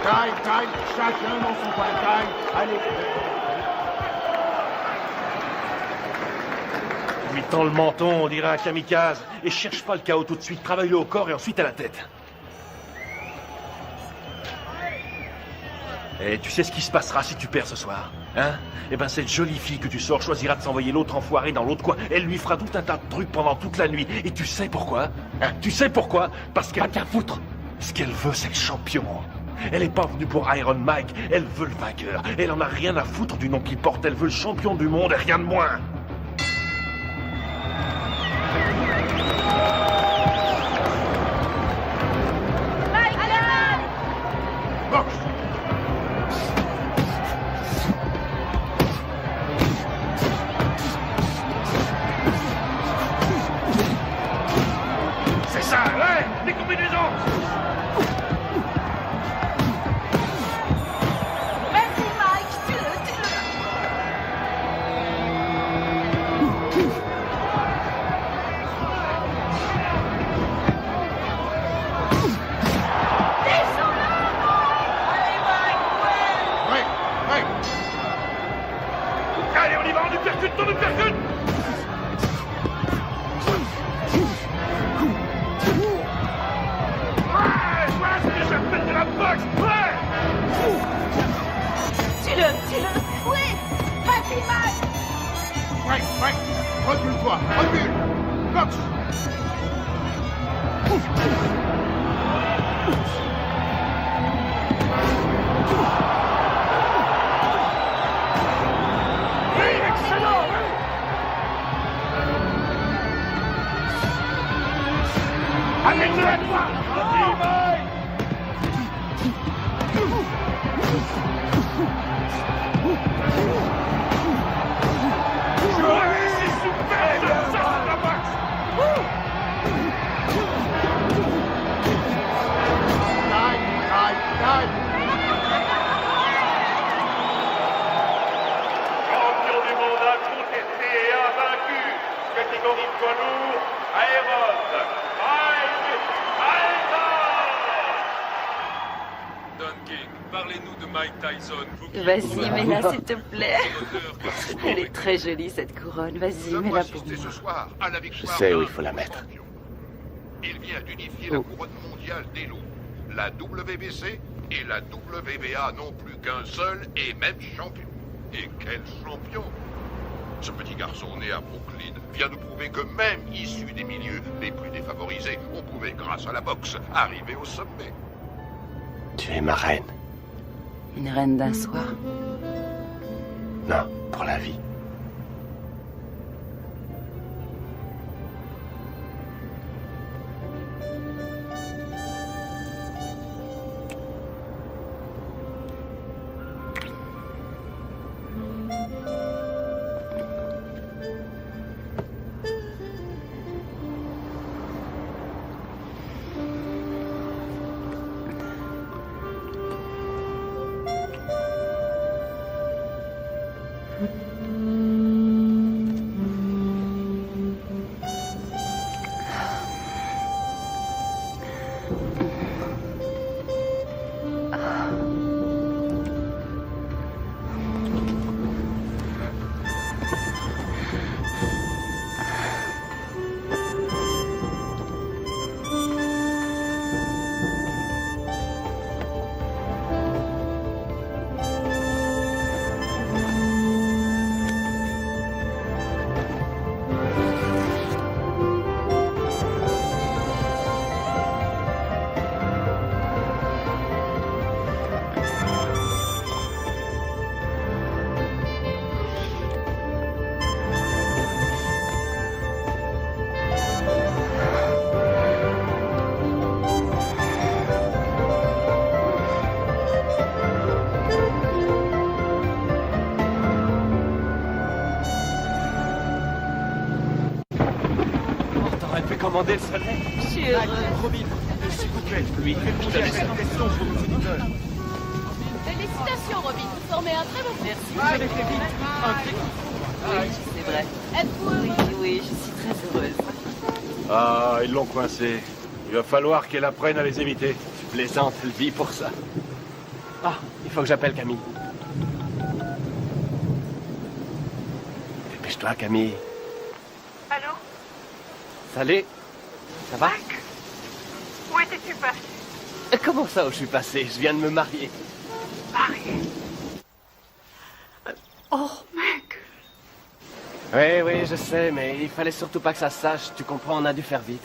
Taille. Chacun dans son coin. Taille. Allez. Lui tend le menton, on dirait un kamikaze. Et cherche pas le chaos tout de suite. Travaille-le au corps et ensuite à la tête. Et tu sais ce qui se passera si tu perds ce soir, hein? Eh ben, cette jolie fille que tu sors choisira de s'envoyer l'autre enfoiré dans l'autre coin. Elle lui fera tout un tas de trucs pendant toute la nuit. Et tu sais pourquoi? Hein? Tu sais pourquoi? Parce qu'elle... Pas qu'à foutre. Ce qu'elle veut, c'est le champion. Elle est pas venue pour Iron Mike. Elle veut le vainqueur. Elle en a rien à foutre du nom qu'il porte. Elle veut le champion du monde et rien de moins. C'est ça, ouais, les combinaisons. Vas-y, Mike, tue-le. Allez, on y va, on uppercut, on uppercut. Ouais, voilà ce que j'appelle de la boxe, ouais. Tue-le. Oui, vas-y, Mike. Mike, recule-toi, recule. Cox. Champion du monde incontesté et invaincu, catégorie poids lourd, Aéron, Mike Tyson. Don King, parlez-nous de Mike Tyson. Vas-y, mets-la s'il te plaît. Elle est très jolie cette couronne. Vas-y, mets-la pour moi. Ce soir à la Je victoire sais où d'un il faut la mettre. champion. Il vient d'unifier la couronne mondiale des loups. La WBC et la WBA n'ont plus qu'un seul et même champion. Et quel champion! Ce petit garçon né à Brooklyn vient de prouver que même issu des milieux les plus défavorisés, on pouvait, grâce à la boxe, arriver au sommet. Tu es ma reine. Une reine d'un soir. Non, pour la vie. Commander le soleil. Je suis heureuse. Robin, s'il vous plaît, lui, je te laisse une question pour nos auditeurs. Félicitations, Robin. Vous formez un très bon Merci. Vous avez fait vite. Un très Oui, c'est vrai. Êtes-vous heureux? Oui, je suis très heureuse. Ah, ils l'ont coincé. Il va falloir qu'elle apprenne à les éviter. Tu plaisantes, elle vit pour ça. Ah, il faut que j'appelle Camille. Dépêche-toi, Camille. Allô? Salut. Ça va? Mike? Où étais-tu passé? Comment ça où je suis passé? Je viens de me marier. Marié? Oh, mec! Oui, je sais, mais il fallait surtout pas que ça se sache. Tu comprends, on a dû faire vite.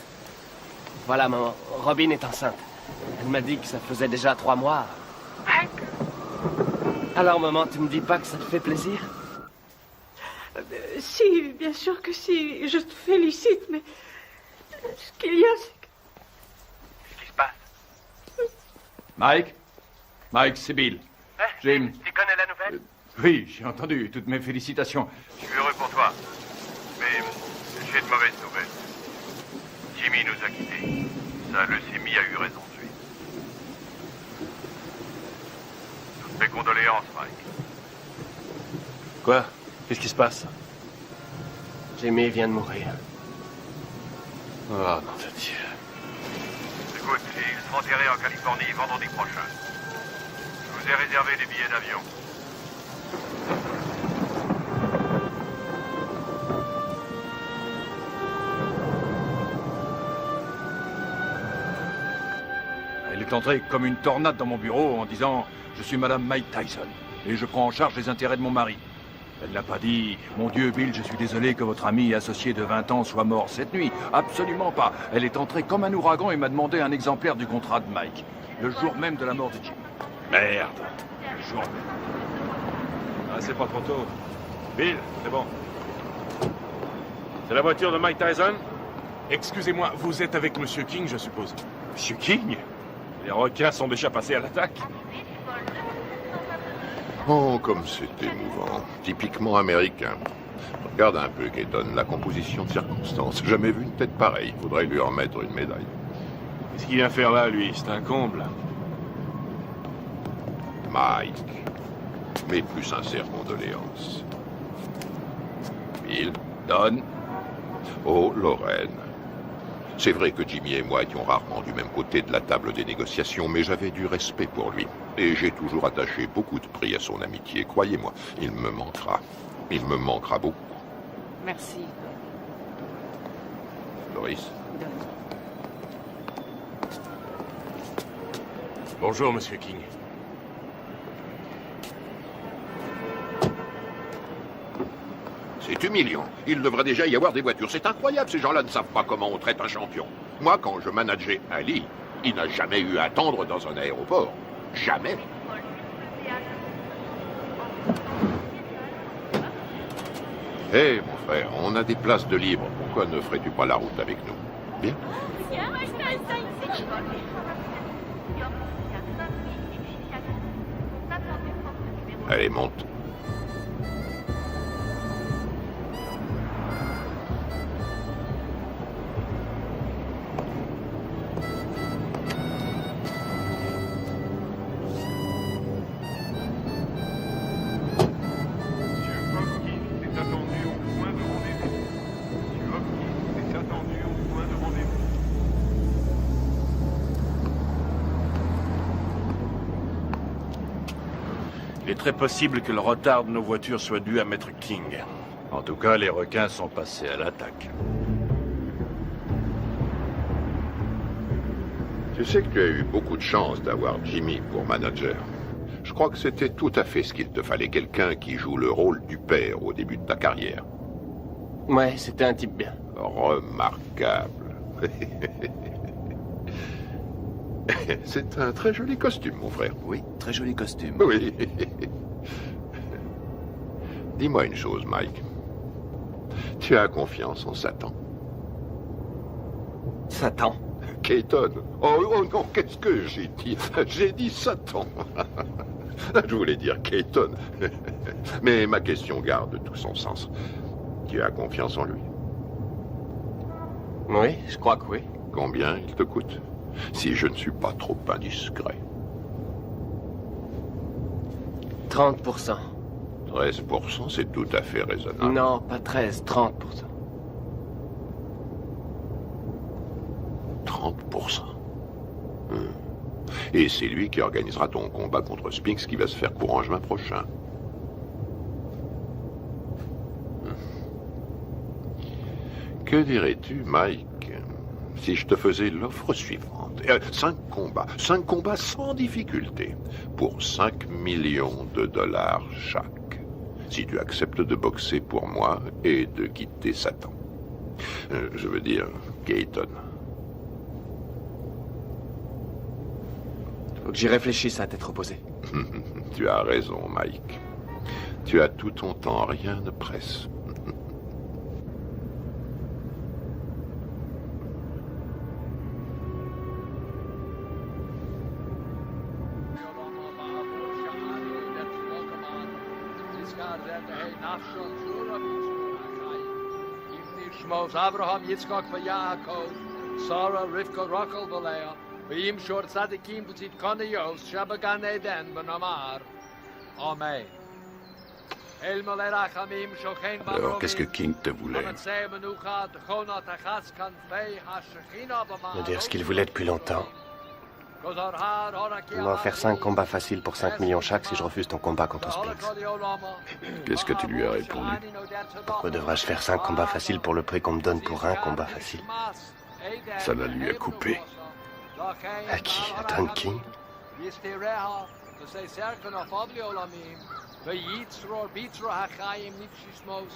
Voilà, maman. Robin est enceinte. Elle m'a dit que ça faisait déjà 3 mois. Mec? Alors, maman, tu me dis pas que ça te fait plaisir? Si, bien sûr que si. Je te félicite, mais... Ce qu'il y a, c'est que... Qu'est-ce qui se passe? Mike, c'est Bill. Jim. Tu connais la nouvelle? Oui, j'ai entendu. Toutes mes félicitations. Je suis heureux pour toi. Mais j'ai de mauvaises nouvelles. Jimmy nous a quittés. Sa leucémie a eu raison de lui. Toutes mes condoléances, Mike. Quoi? Qu'est-ce qui se passe? Jimmy vient de mourir. Oh, nom de Dieu. Écoute, ils seront enterrés en Californie vendredi prochain. Je vous ai réservé des billets d'avion. Elle est entrée comme une tornade dans mon bureau en disant « Je suis Madame Mike Tyson et je prends en charge les intérêts de mon mari. » Elle n'a pas dit « Mon Dieu, Bill, je suis désolé que votre ami et associé de 20 ans soit mort cette nuit. » Absolument pas. Elle est entrée comme un ouragan et m'a demandé un exemplaire du contrat de Mike. Le jour même de la mort de Jim. Merde. Le jour même. Ah, c'est pas trop tôt. Bill, c'est bon. C'est la voiture de Mike Tyson? Excusez-moi, vous êtes avec Monsieur King, je suppose. Monsieur King? Les requins sont déjà passés à l'attaque. Oh, comme c'est émouvant. Typiquement américain. Regarde un peu, Keaton, la composition de circonstances. Jamais vu une tête pareille. Faudrait lui remettre une médaille. Qu'est-ce qu'il vient faire là, lui? C'est un comble. Mike. Mes plus sincères condoléances. Bill. Don. Oh, Lorraine. C'est vrai que Jimmy et moi étions rarement du même côté de la table des négociations, mais j'avais du respect pour lui. Et j'ai toujours attaché beaucoup de prix à son amitié. Croyez-moi, il me manquera. Il me manquera beaucoup. Merci. Doris. Bonjour, Monsieur King. C'est humiliant. Il devrait déjà y avoir des voitures. C'est incroyable, ces gens-là ne savent pas comment on traite un champion. Moi, quand je manageais Ali, il n'a jamais eu à attendre dans un aéroport. Jamais. Hé, mon frère, on a des places de libre. Pourquoi ne ferais-tu pas la route avec nous? Bien. Allez, monte. Il est très possible que le retard de nos voitures soit dû à Maître King. En tout cas, les requins sont passés à l'attaque. Tu sais que tu as eu beaucoup de chance d'avoir Jimmy pour manager. Je crois que c'était tout à fait ce qu'il te fallait, quelqu'un qui joue le rôle du père au début de ta carrière. Ouais, c'était un type bien. Remarquable. C'est un très joli costume, mon frère. Oui, très joli costume. Oui. Dis-moi une chose, Mike. Tu as confiance en Satan? Satan? Keaton. Oh non, qu'est-ce que j'ai dit? J'ai dit Satan. Je voulais dire Keaton. Mais ma question garde tout son sens. Tu as confiance en lui? Oui, je crois que oui. Combien il te coûte? Si je ne suis pas trop indiscret. 30%. 13%, c'est tout à fait raisonnable. Non, pas 13, 30%. 30%. Et c'est lui qui organisera ton combat contre Spinks qui va se faire courant juin prochain. Que dirais-tu, Mike, si je te faisais l'offre suivante? 5 combats sans difficulté, pour 5 millions de dollars chaque. Si tu acceptes de boxer pour moi et de quitter Satan. Je veux dire, Keaton. Faut que j'y réfléchisse à tête reposée. Tu as raison, Mike. Tu as tout ton temps, rien ne presse. Abraham, Yitzchak, Yaakov, Sarah, Rivka, Rachel, Leah, V'yim shor tzadikim b'tzit kaniyos, shabagan eden b'namar. Amen. Alors, qu'est-ce que King te voulait? Me dire ce qu'il voulait depuis longtemps. Il m'a offert 5 combats faciles pour 5 millions chaque si je refuse ton combat contre Spinks. Qu'est-ce que tu lui as répondu? Pourquoi devrais-je faire 5 combats faciles pour le prix qu'on me donne pour un combat facile? Ça la lui a coupé. À qui? À Don King? say certain of Obliolamim, the Yitzror Bitra Hachayim Nipshishmos,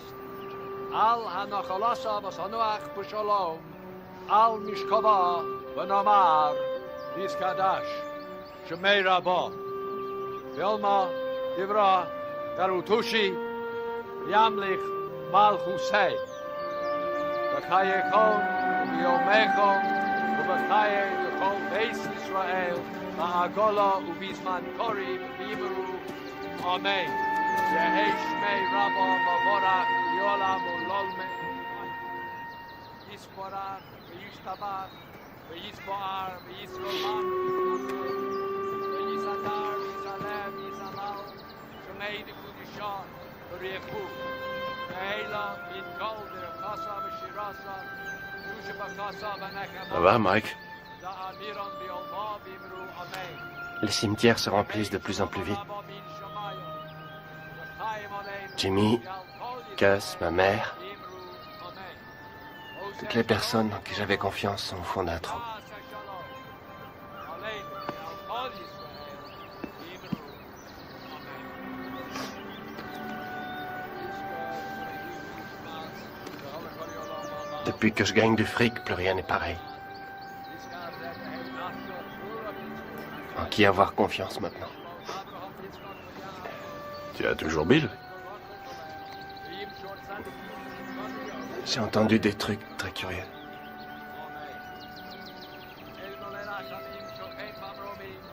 Al Hanachalasa Vasanuach Pushalom, Al Mishkava, Vanamar, Iskadash, Shemei Rabba, Yelma, Divra, Darutushi, Yamlich, Malchusei, Bachayekon, Yomechon, Ubachaye, Yechon, Beis Israel, Ma'agola, Ubizman Kori, Bimeru, Amen. Yehesh Mei Rabba, Mavorach, Yolam, Ulolme, Yisporach, Yishtabach, Yispoar, Yisroman, Yisadar, Yizalem, Yizamal, Shemei de Kudishon, Refu, Meila, Min Gold, Kasa, Shirasa, Yushabakasa, Banakama. Ça va, Mike? Za'amiron, Biolma, Bimru, Amen. Les cimetières se remplissent de plus en plus vite. Jimmy, Cass, ma mère, toutes les personnes en qui j'avais confiance sont au fond d'un trou. Depuis que je gagne du fric, plus rien n'est pareil. En qui avoir confiance maintenant? Tu as toujours Bill? J'ai entendu des trucs très curieux.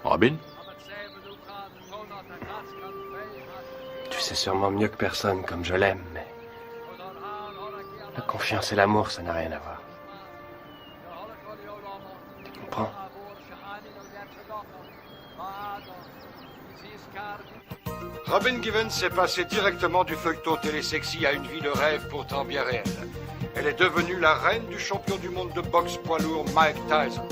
Robin? Tu sais sûrement mieux que personne comme je l'aime, mais... la confiance et l'amour, ça n'a rien à voir. Tu comprends? Robin Givens est passée directement du feuilleton télésexy à une vie de rêve pourtant bien réelle. Elle est devenue la reine du champion du monde de boxe poids lourd Mike Tyson.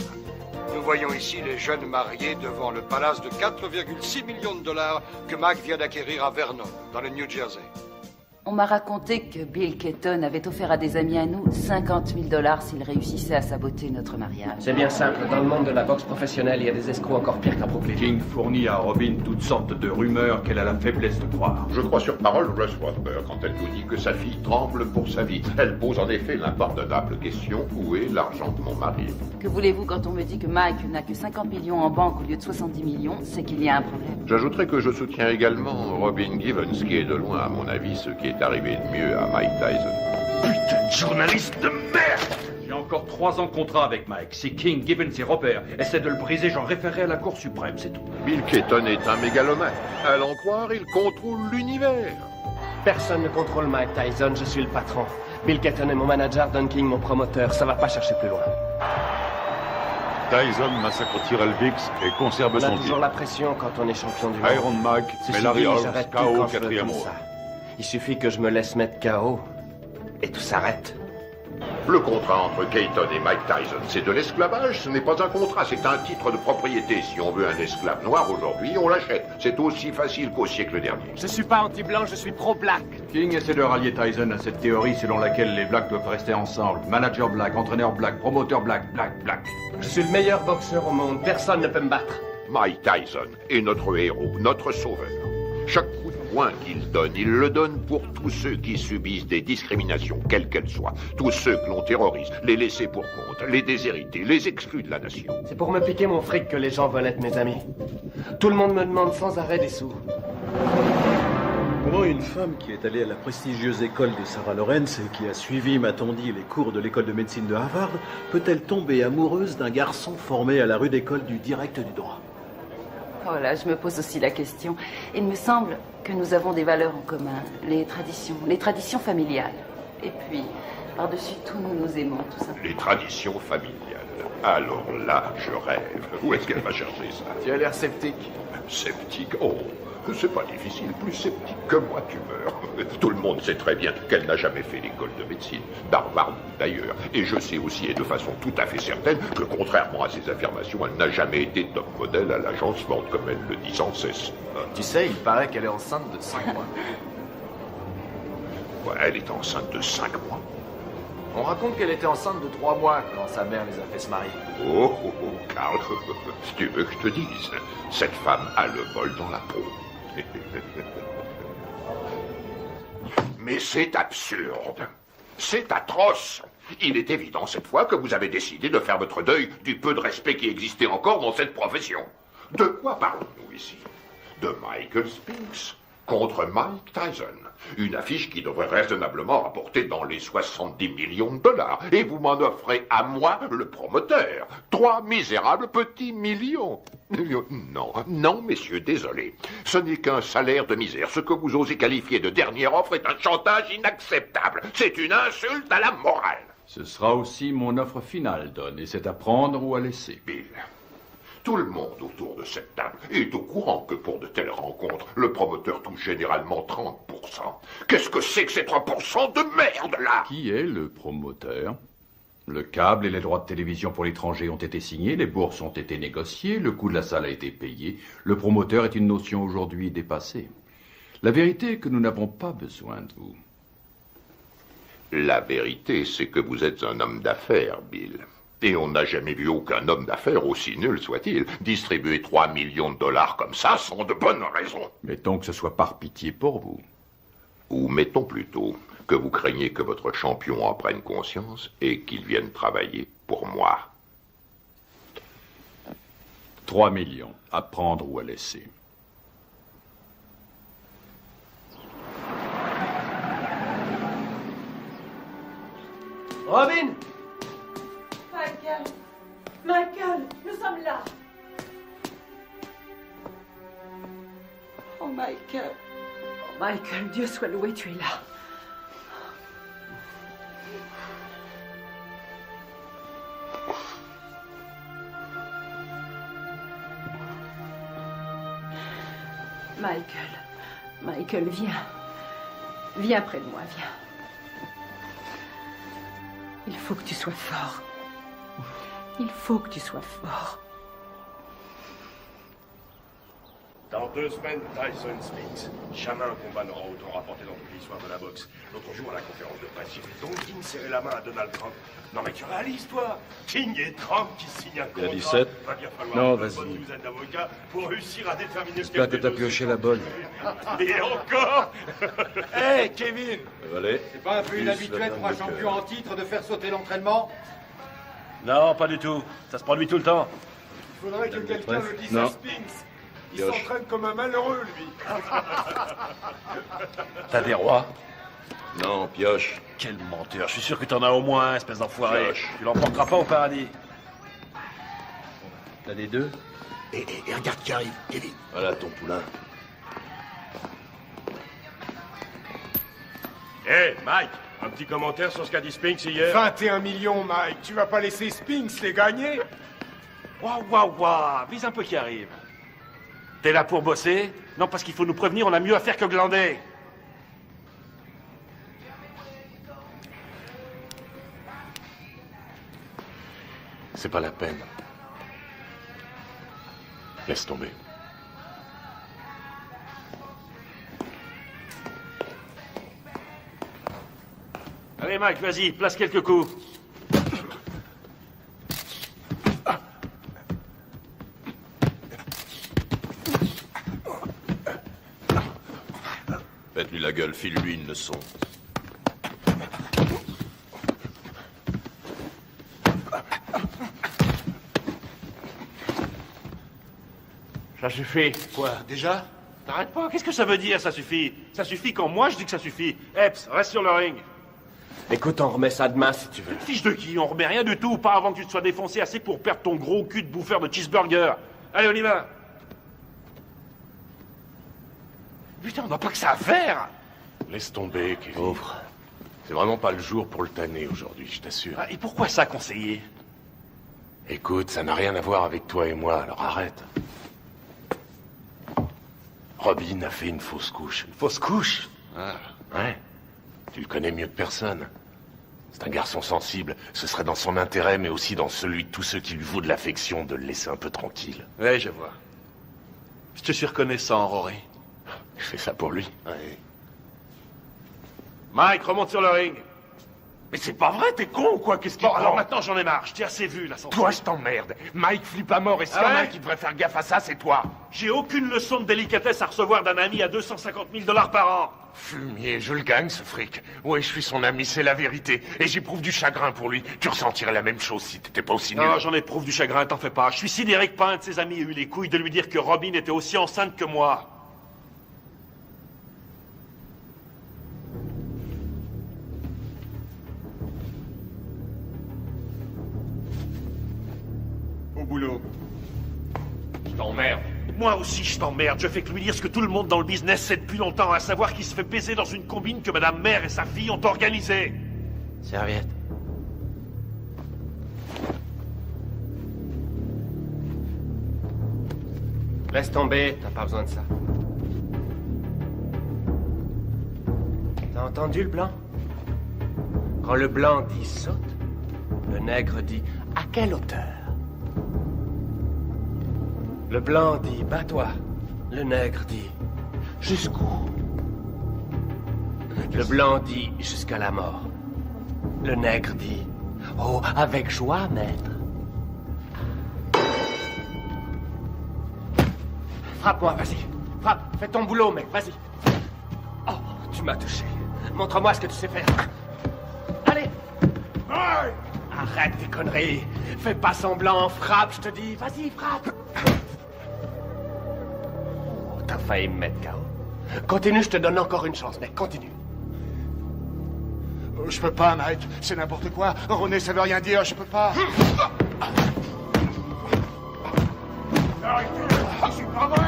Nous voyons ici les jeunes mariés devant le palace de 4,6 millions de dollars que Mike vient d'acquérir à Vernon, dans le New Jersey. On m'a raconté que Bill Keaton avait offert à des amis à nous 50 000 $ s'ils réussissaient à saboter notre mariage. C'est bien simple. Dans le monde de la boxe professionnelle, il y a des escrocs encore pires qu'à Brooklyn. King fournit à Robin toutes sortes de rumeurs qu'elle a la faiblesse de croire. Je crois sur parole Russ Wadsworth quand elle nous dit que sa fille tremble pour sa vie. Elle pose en effet l'impardonnable question: où est l'argent de mon mari? Que voulez-vous quand on me dit que Mike n'a que 50 millions en banque au lieu de 70 millions? C'est qu'il y a un problème. J'ajouterai que je soutiens également Robin Givens, qui est de loin, à mon avis, ce qui est arrivé de mieux à Mike Tyson. Putain de journaliste de merde! J'ai encore 3 ans de contrat avec Mike. Si King, Gibbons et Robert essaient de le briser, j'en référerai à la Cour suprême, c'est tout. Bill Keaton est un mégalomane. À l'en croire, il contrôle l'univers. Personne ne contrôle Mike Tyson, je suis le patron. Bill Keaton est mon manager, Don King mon promoteur. Ça va pas chercher plus loin. Tyson massacre Tyrell Biggs et conserve On a son titre. toujours la pression quand on est champion du monde. Iron Mike met Ceci Larry dit, Holmes j'arrête tout KO quand je veux 4e tout round. ça. Il suffit que je me laisse mettre KO et tout s'arrête. Le contrat entre Keaton et Mike Tyson, c'est de l'esclavage. Ce n'est pas un contrat, c'est un titre de propriété. Si on veut un esclave noir aujourd'hui, on l'achète. C'est aussi facile qu'au siècle dernier. Je suis pas anti-blanc, je suis pro-black. King essaie de rallier Tyson à cette théorie selon laquelle les blacks doivent rester ensemble. Manager black, entraîneur black, promoteur black, black. Je suis le meilleur boxeur au monde, personne ne peut me battre. Mike Tyson est notre héros, notre sauveur. Chaque coup de poing qu'il donne, il le donne pour tous ceux qui subissent des discriminations, quelles qu'elles soient. Tous ceux que l'on terrorise, les laissés pour compte, les déshérités, les exclus de la nation. C'est pour me piquer mon fric que les gens veulent être mes amis. Tout le monde me demande sans arrêt des sous. Comment une femme qui est allée à la prestigieuse école de Sarah Lawrence et qui a suivi, m'a-t-on dit, les cours de l'école de médecine de Harvard, peut-elle tomber amoureuse d'un garçon formé à la rude école du direct du droit? Voilà, je me pose aussi la question. Il me semble que nous avons des valeurs en commun, les traditions familiales. Et puis, par-dessus tout, nous nous aimons, tout simplement. Les traditions familiales. Alors là, je rêve. Où est-ce qu'elle va chercher ça? Tu as l'air sceptique. Sceptique? Oh, c'est pas difficile. Plus sceptique que moi, tu meurs. Tout le monde sait très bien qu'elle n'a jamais fait l'école de médecine, d'Harvard d'ailleurs. Et je sais aussi, et de façon tout à fait certaine, que contrairement à ses affirmations, elle n'a jamais été top modèle à l'agence Ford, comme elle le dit sans cesse. Tu sais, il paraît qu'elle est enceinte de 5 mois. Ouais, elle est enceinte de 5 mois. On raconte qu'elle était enceinte de 3 mois quand sa mère les a fait se marier. Oh, oh, oh, Karl, si tu veux que je te dise, cette femme a le vol dans la peau. Mais c'est absurde. C'est atroce. Il est évident cette fois que vous avez décidé de faire votre deuil du peu de respect qui existait encore dans cette profession. De quoi parlons-nous ici? De Michael Spinks contre Mike Tyson. Une affiche qui devrait raisonnablement rapporter dans les 70 millions de dollars. Et vous m'en offrez à moi, le promoteur, 3 misérables petits millions. Non, non, messieurs, désolé. Ce n'est qu'un salaire de misère. Ce que vous osez qualifier de dernière offre est un chantage inacceptable. C'est une insulte à la morale. Ce sera aussi mon offre finale, Don, et c'est à prendre ou à laisser. Bill, tout le monde autour de cette table est au courant que pour de telles rencontres, le promoteur touche généralement 30%. Qu'est-ce que c'est que ces 3% de merde, là? Qui est le promoteur? Le câble et les droits de télévision pour l'étranger ont été signés, les bourses ont été négociées, le coût de la salle a été payé. Le promoteur est une notion aujourd'hui dépassée. La vérité est que nous n'avons pas besoin de vous. La vérité, c'est que vous êtes un homme d'affaires, Bill. Et on n'a jamais vu aucun homme d'affaires, aussi nul soit-il, distribuer 3 millions de dollars comme ça sans de bonnes raisons. Mettons que ce soit par pitié pour vous. Ou mettons plutôt que vous craignez que votre champion en prenne conscience et qu'il vienne travailler pour moi. 3 millions, à prendre ou à laisser. Robin! Michael! Michael, nous sommes là! Oh, Michael! Oh, Michael, Dieu soit loué, tu es là. Michael, viens. Viens près de moi, viens. Il faut que tu sois fort. Il faut que tu sois fort. Dans 2 semaines, Tyson Spinks. Jamais un combat n'aura autant rapporté dans toute l'histoire de la boxe. L'autre jour, à la conférence de presse, j'ai vu Don King serrer la main à Donald Trump. Non mais tu réalises, toi? King et Trump qui signent un contrat. Il y a 17? Va bien falloir Non, une vas-y. bonne douzaine d'avocats pour réussir à déterminer J'espère que t'as pioché la bonne. Et encore. Hé, Kevin! Allez. C'est pas un peu inhabituel pour un champion en titre de faire sauter l'entraînement? Non, pas du tout. Ça se produit tout le temps. Il faudrait que quelqu'un le dise Non. à Spinks. Il Pioche. s'entraîne comme un malheureux, lui. T'as des rois? Non, pioche. Quel menteur. Je suis sûr que t'en as au moins un, espèce d'enfoiré. Pioche. Tu l'emporteras pas au paradis. T'as les deux? Et regarde qui arrive, Kevin. Voilà ton poulain. Hé, Mike, un petit commentaire sur ce qu'a dit Spinks hier? 21 millions, Mike. Tu vas pas laisser Spinks les gagner? Waouh, vise un peu qui arrive. T'es là pour bosser? Non, parce qu'il faut nous prévenir, on a mieux à faire que glander. C'est pas la peine. Laisse tomber. Allez, Mike, vas-y, place quelques coups. Faites-lui la gueule, file-lui une leçon. Ça suffit. Quoi, déjà? T'arrêtes pas, qu'est-ce que ça veut dire, ça suffit? Ça suffit quand moi je dis que ça suffit. Epps, reste sur le ring. Écoute, on remet ça demain si tu veux. Fiche de qui? On remet rien du tout, pas avant que tu te sois défoncé assez pour perdre ton gros cul de bouffeur de cheeseburger. Allez, on y va. Putain, on n'a pas que ça à faire. Laisse tomber, Kevin. Pauvre. C'est vraiment pas le jour pour le tanner aujourd'hui, je t'assure. Ah, et pourquoi ça, conseiller? Écoute, ça n'a rien à voir avec toi et moi, alors arrête. Robin a fait une fausse couche. Une fausse couche? Ah, ouais. Tu le connais mieux que personne. C'est un garçon sensible. Ce serait dans son intérêt, mais aussi dans celui de tous ceux qui lui vouent de l'affection, de le laisser un peu tranquille. Ouais, je vois. Je te suis reconnaissant, Rory. Je fais ça pour lui. Ouais. Mike, remonte sur le ring. Mais c'est pas vrai, t'es con ou quoi? Qu'est-ce qu'il Bon, prend? alors maintenant j'en ai marre, je t'ai assez vu là. Toi, je t'emmerde. Mike flippe à mort et s'il y en a un qui devrait faire gaffe à ça, c'est toi. J'ai aucune leçon de délicatesse à recevoir d'un ami à 250 000 $ par an. Fumier, je le gagne ce fric. Ouais, je suis son ami, c'est la vérité. Et j'éprouve du chagrin pour lui. Tu ressentirais la même chose si t'étais pas aussi nul. Non, j'en éprouve du chagrin, t'en fais pas. Je suis sidéré que pas un de ses amis ait eu les couilles de lui dire que Robin était aussi enceinte que moi. Au boulot. Je t'emmerde. Moi aussi, je t'emmerde. Je fais que lui dire ce que tout le monde dans le business sait depuis longtemps, à savoir qu'il se fait baiser dans une combine que Madame Mère et sa fille ont organisée. Serviette. Laisse tomber, t'as pas besoin de ça. T'as entendu le blanc? Quand le blanc dit saute, le nègre dit à quelle hauteur? Le blanc dit bats-toi, le nègre dit jusqu'où? Le blanc dit jusqu'à la mort. Le nègre dit oh, avec joie, maître. Frappe-moi, vas-y. Frappe, fais ton boulot, mec, vas-y. Oh, tu m'as touché. Montre-moi ce que tu sais faire. Allez. Arrête tes conneries. Fais pas semblant, frappe, je te dis. Vas-y, frappe. Oh, t'as failli me mettre KO. Continue, je te donne encore une chance, mec, continue. Je peux pas, Mike. C'est n'importe quoi. René, ça veut rien dire. Je peux pas. Arrêtez. C'est pas vrai.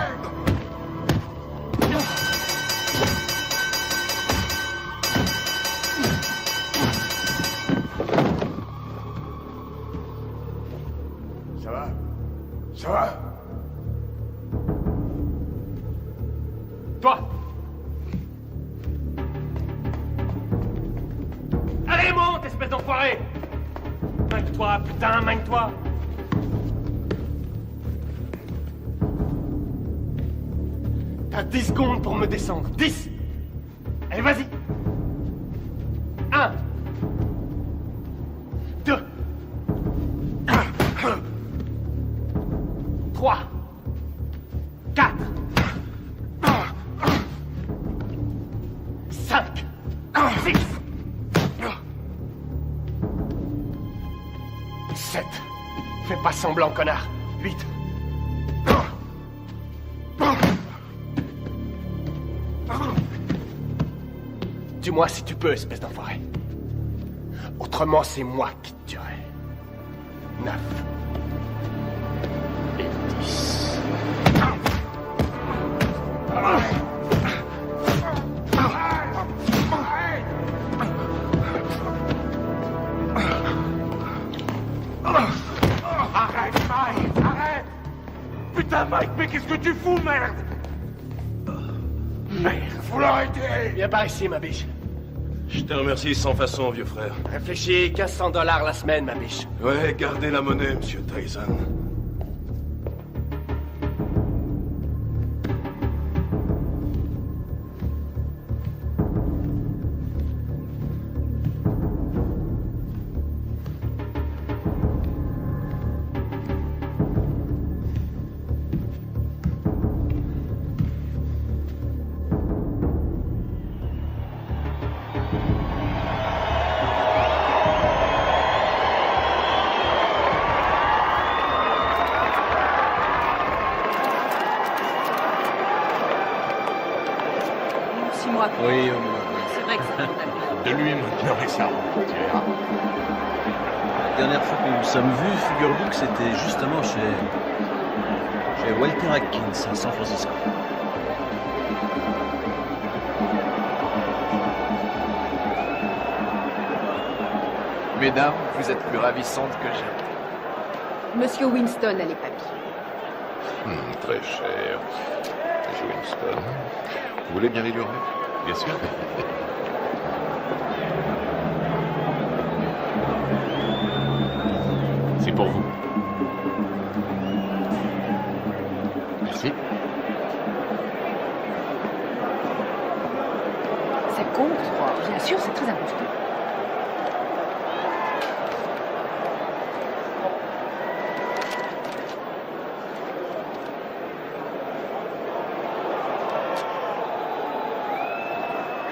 Ça va? Ça va? Toi! Allez, monte, espèce d'enfoiré! Manque-toi, putain, manque-toi! T'as 10 secondes pour me descendre. 10! Allez, vas-y! 1 2 3 4 5 6 7 Fais pas semblant, connard. 8 Dis-moi si tu peux, espèce d'enfoiré. Autrement, c'est moi qui te tuerai. 9 et 10. Arrête, Mike, arrête! Putain, Mike, mais qu'est-ce que tu fous, merde? Merde, faut l'arrêter! Viens par ici, ma biche. Je te remercie sans façon, vieux frère. Réfléchis, 1500 $ la semaine, ma biche. Ouais, gardez la monnaie, monsieur Tyson. Oui, C'est vrai que c'est condamné. De lui maintenant et ça. La dernière fois que nous nous sommes vus, figure-vous que c'était justement chez Walter Atkins à San Francisco. Mesdames, vous êtes plus ravissantes que jamais. Monsieur Winston a les papiers. Très cher. Monsieur Winston. Vous voulez bien l'ignorer? Bien sûr. C'est pour vous. Merci. Ça compte, bien sûr, c'est très important.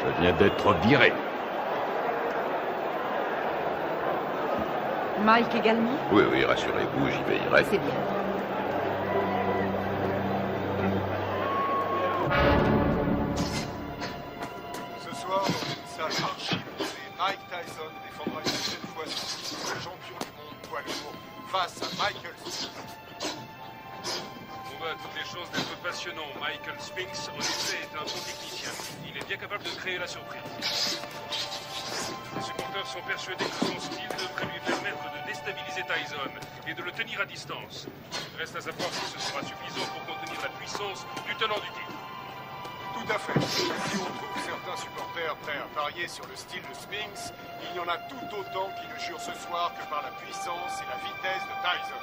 Je viens d'être viré. Mike également? Oui, oui, rassurez-vous, j'y veillerai. C'est bien. Ce soir, dans une salle archi-bombée, Mike Tyson défendra une deuxième fois son titre de champion du monde poids lourd face à Michael Spinks. On a toutes les chances d'être passionnant. Michael Spinks, en effet, est un bon technicien. Il est bien capable de créer la surprise. Les supporters sont persuadés que son style devrait lui permettre de déstabiliser Tyson et de le tenir à distance. Reste à savoir si ce sera suffisant pour contenir la puissance du tenant du titre. Tout à fait. Si on trouve certains supporters prêts à parier sur le style de Spinks, il y en a tout autant qui le jurent ce soir que par la puissance et la vitesse de Tyson.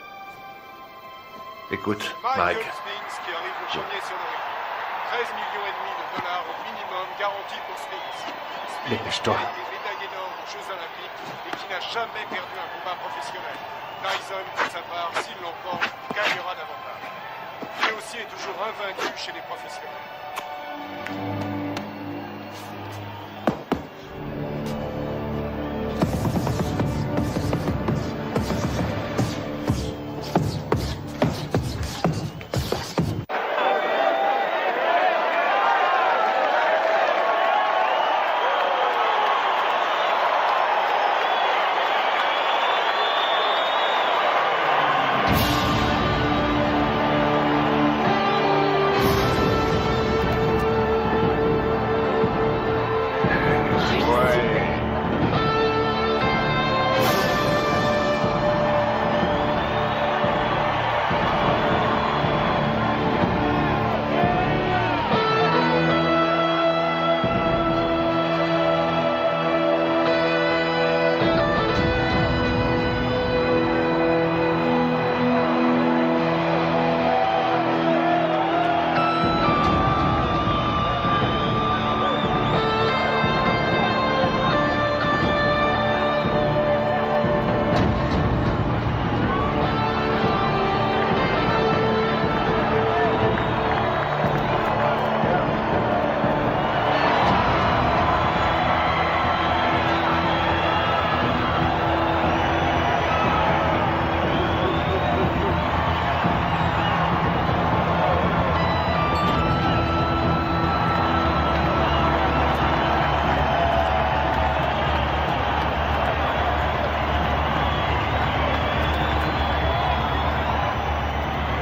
Écoute, Michael Mike. Spinks qui arrive le premier sur le ring. 13,5 millions de dollars au minimum garantis pour Spinks. Dépêche-toi. Qui a été médaillé d'or aux Jeux Olympiques et qui n'a jamais perdu un combat professionnel. Tyson, pour sa part, s'il l'emporte, gagnera davantage. Lui aussi est toujours invaincu chez les professionnels.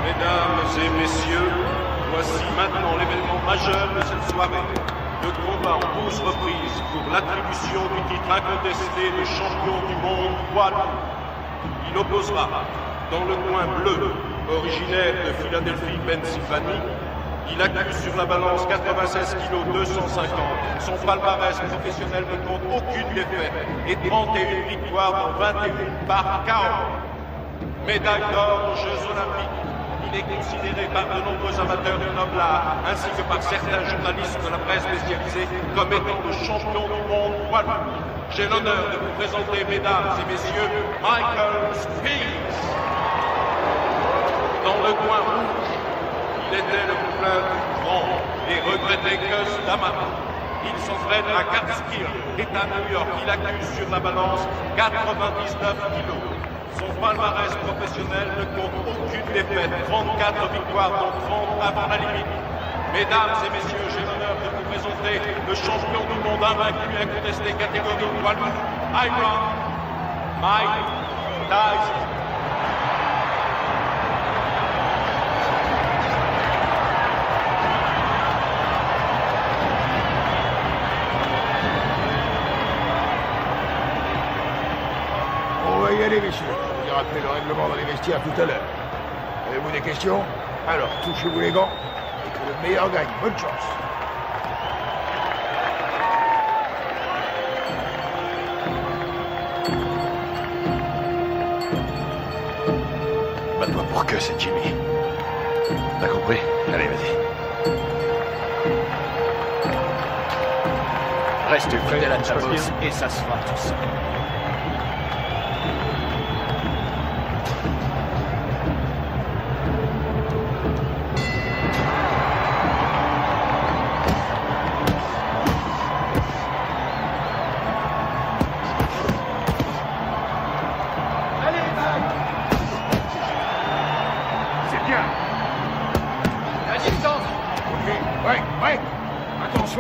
Mesdames et messieurs, voici maintenant l'événement majeur de cette soirée. Le combat en 12 reprises pour l'attribution du titre incontesté de champion du monde poids lourd. Il opposera, dans le coin bleu, originaire de Philadelphie, Pennsylvanie, il accuse sur la balance 96 kg 250. Son palmarès professionnel ne compte aucune défaite et 31 victoires dans 21 par KO. Médaille d'or aux Jeux Olympiques. Il est considéré par de nombreux amateurs du noble art, ainsi que par certains journalistes de la presse spécialisée, comme étant le champion du monde poids lourd. J'ai l'honneur de vous présenter, mesdames et messieurs, Michael Spinks. Dans le coin rouge, il était le poulain du grand et regretté Gus D'Amato. Il s'entraîne à Catskill, État New York. Il accuse sur la balance 99 kilos. Son palmarès professionnel ne compte aucune défaite, 34 victoires dont 30 avant la limite. Mesdames et messieurs, j'ai l'honneur de vous présenter le champion du monde invaincu incontesté catégorie poids lourd, Iron Mike Tyson. On va y aller, messieurs. Je vous rappelle le règlement dans les vestiaires tout à l'heure. Avez-vous des questions? Alors, touchez-vous les gants et que le meilleur gagne. Bonne chance. Bats-toi pour que c'est Jimmy. T'as compris? Allez, vas-y. Reste fidèle à ta bosse et ça se fera tout seul.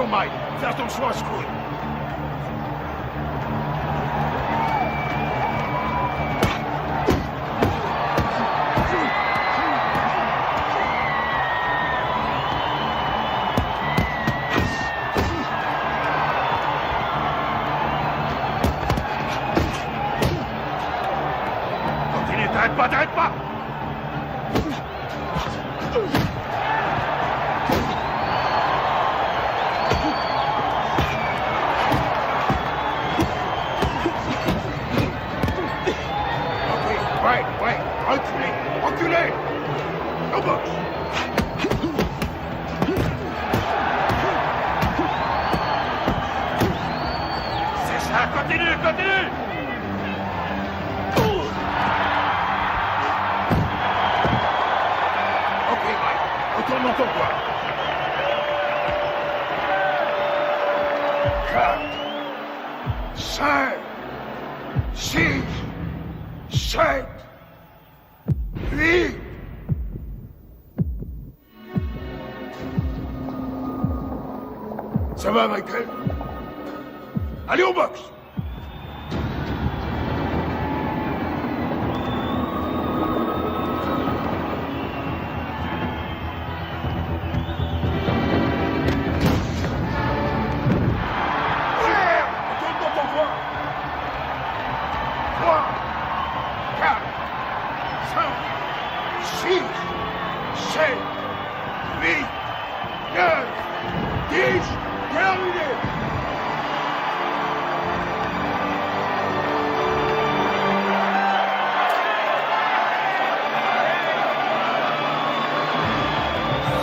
Attention, Mike. Fais attention à ce coup. Continue, t'arrêtes pas, t'arrêtes pas. Ouais, reculez. Au box. C'est ça, continue. Ok, Mike, retourne dans ton coin. 4, 5, 6, 7, 8. Ça va, Michael? Allez au box! Retourne dans ton coin! 3, 4, 5, 6, 7, 8, 9, 10, terminé!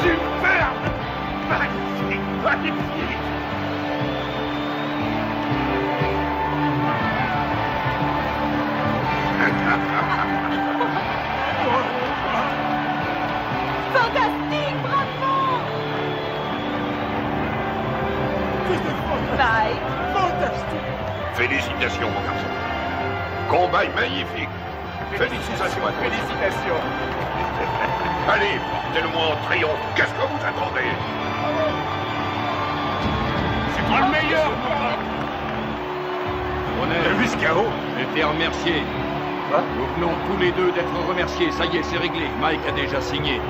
Superbe! Magnifique! Fantastique, bravo! Mike. Fantastique! Félicitations, mon garçon. Combat magnifique. Félicitations à toi. Félicitations. Allez, portez-le-moi en triomphe. Qu'est-ce que vous attendez? C'est moi le meilleur! On a vu ce chaos. Été remercié. Nous venons tous les deux d'être remerciés. Ça y est, c'est réglé. Mike a déjà signé.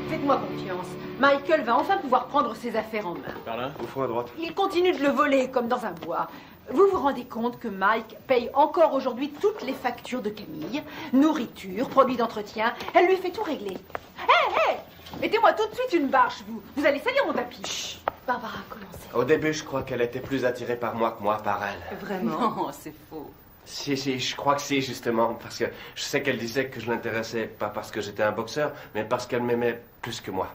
Faites-moi confiance. Michael va enfin pouvoir prendre ses affaires en main. Par là, au fond à droite. Il continue de le voler comme dans un bois. Vous vous rendez compte que Mike paye encore aujourd'hui toutes les factures de Camille, nourriture, produits d'entretien. Elle lui fait tout régler. Hé, mettez-moi tout de suite une bâche, vous. Vous allez salir mon tapis. Chut. Barbara, commencez. Au début, je crois qu'elle était plus attirée par moi que moi par elle. Vraiment? Non, c'est faux. Si, je crois que si, justement, parce que je sais qu'elle disait que je l'intéressais pas parce que j'étais un boxeur, mais parce qu'elle m'aimait plus que moi.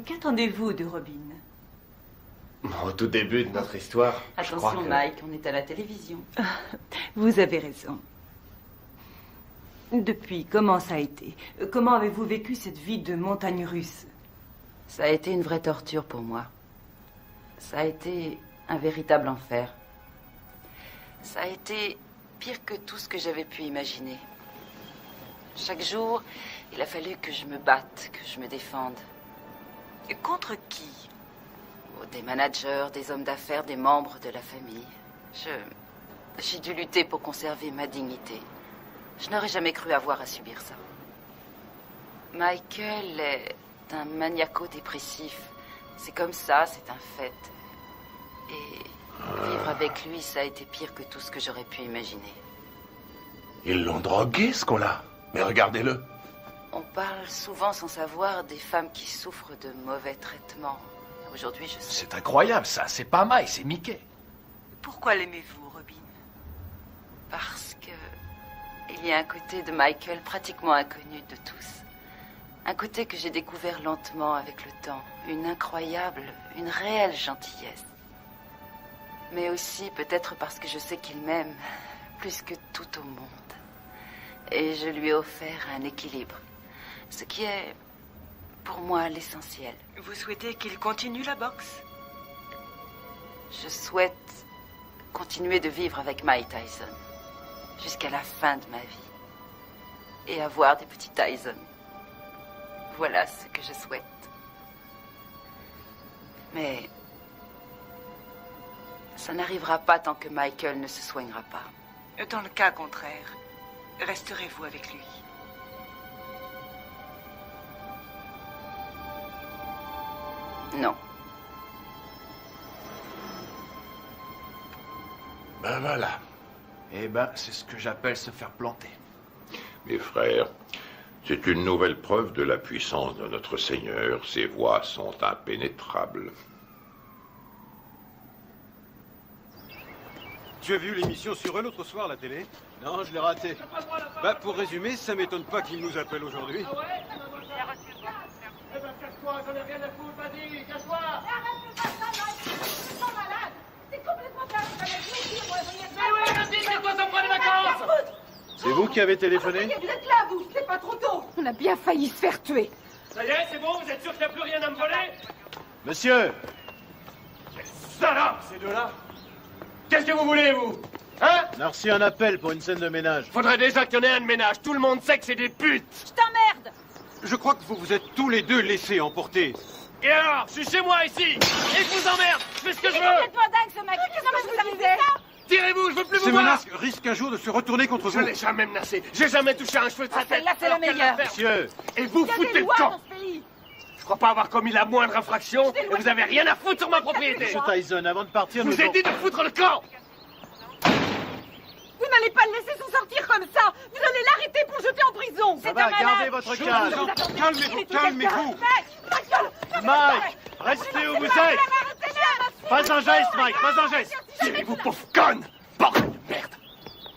Qu'attendez-vous de Robin? Au tout début de notre histoire, je crois Attention, que... Mike, on est à la télévision. Vous avez raison. Depuis, comment ça a été? Comment avez-vous vécu cette vie de montagne russe? Ça a été une vraie torture pour moi. Ça a été un véritable enfer. Ça a été pire que tout ce que j'avais pu imaginer. Chaque jour, il a fallu que je me batte, que je me défende. Et contre qui? Des managers, des hommes d'affaires, des membres de la famille. J'ai dû lutter pour conserver ma dignité. Je n'aurais jamais cru avoir à subir ça. Michael est un maniaco-dépressif. C'est comme ça, c'est un fait. Et vivre avec lui, ça a été pire que tout ce que j'aurais pu imaginer. Ils l'ont drogué, ce qu'on-là. Mais regardez-le. On parle souvent sans savoir des femmes qui souffrent de mauvais traitements. Aujourd'hui, je sais. C'est incroyable, ça. C'est pas Mike, c'est Mickey. Pourquoi l'aimez-vous, Robin? Parce que il y a un côté de Michael pratiquement inconnu de tous. Un côté que j'ai découvert lentement avec le temps. Une incroyable, une réelle gentillesse. Mais aussi peut-être parce que je sais qu'il m'aime plus que tout au monde. Et je lui ai offert un équilibre. Ce qui est, pour moi, l'essentiel. Vous souhaitez qu'il continue la boxe? Je souhaite continuer de vivre avec Mike Tyson jusqu'à la fin de ma vie. Et avoir des petits Tyson. Voilà ce que je souhaite. Mais ça n'arrivera pas tant que Michael ne se soignera pas. Dans le cas contraire, resterez-vous avec lui? Non. Ben voilà. Eh ben, c'est ce que j'appelle se faire planter. Mes frères, c'est une nouvelle preuve de la puissance de notre Seigneur. Ses voies sont impénétrables. Tu as vu l'émission sur eux l'autre soir à la télé? Non, je l'ai raté. Bah, pour résumer, ça m'étonne pas qu'ils nous appellent aujourd'hui. Eh ben, casse-toi, j'en ai rien à foutre, vas-y, casse-toi! C'est complètement dingue, Mais oui, vas-y, c'est quoi, ça me prend des vacances? C'est vous qui avez téléphoné? Vous êtes là, vous, c'est pas trop tôt. On a bien failli se faire tuer. Ça y est, c'est bon, vous êtes sûr qu'il n'y a plus rien à me voler? Monsieur! Salope, ces deux-là! Qu'est-ce que vous voulez, vous? Hein? On a reçu un appel pour une scène de ménage. Faudrait déjà qu'il y en ait un de ménage. Tout le monde sait que c'est des putes. Je t'emmerde! Je crois que vous vous êtes tous les deux laissés emporter. Et alors? Je suis chez moi, ici. Et je vous emmerde. Je fais ce que je C'est veux. complètement dingue, ce mec! Qu'est-ce que vous amusez? Tirez-vous, je veux plus vous Ces voir. menaces risquent un jour de se retourner contre Je vous. l'ai jamais menacé. J'ai jamais touché un cheveu de sa tête. celle-là, c'est la Alors qu'elle meilleure. l'a fait. Monsieur! Et vous Il y a foutez des le lois camp. dans ce pays! Je crois pas avoir commis la moindre infraction et vous avez rien à foutre sur ma propriété. Monsieur Tyson, avant de partir, Je vous ai dit de foutre le camp. Vous n'allez pas le laisser s'en sortir comme ça. Vous allez l'arrêter pour le jeter en prison. Ça va, gardez votre calme. Calmez-vous, calmez-vous. Mike, restez où vous êtes. Pas un geste, Mike, pas un geste. Tirez-vous, pauvre conne. Bordel de merde.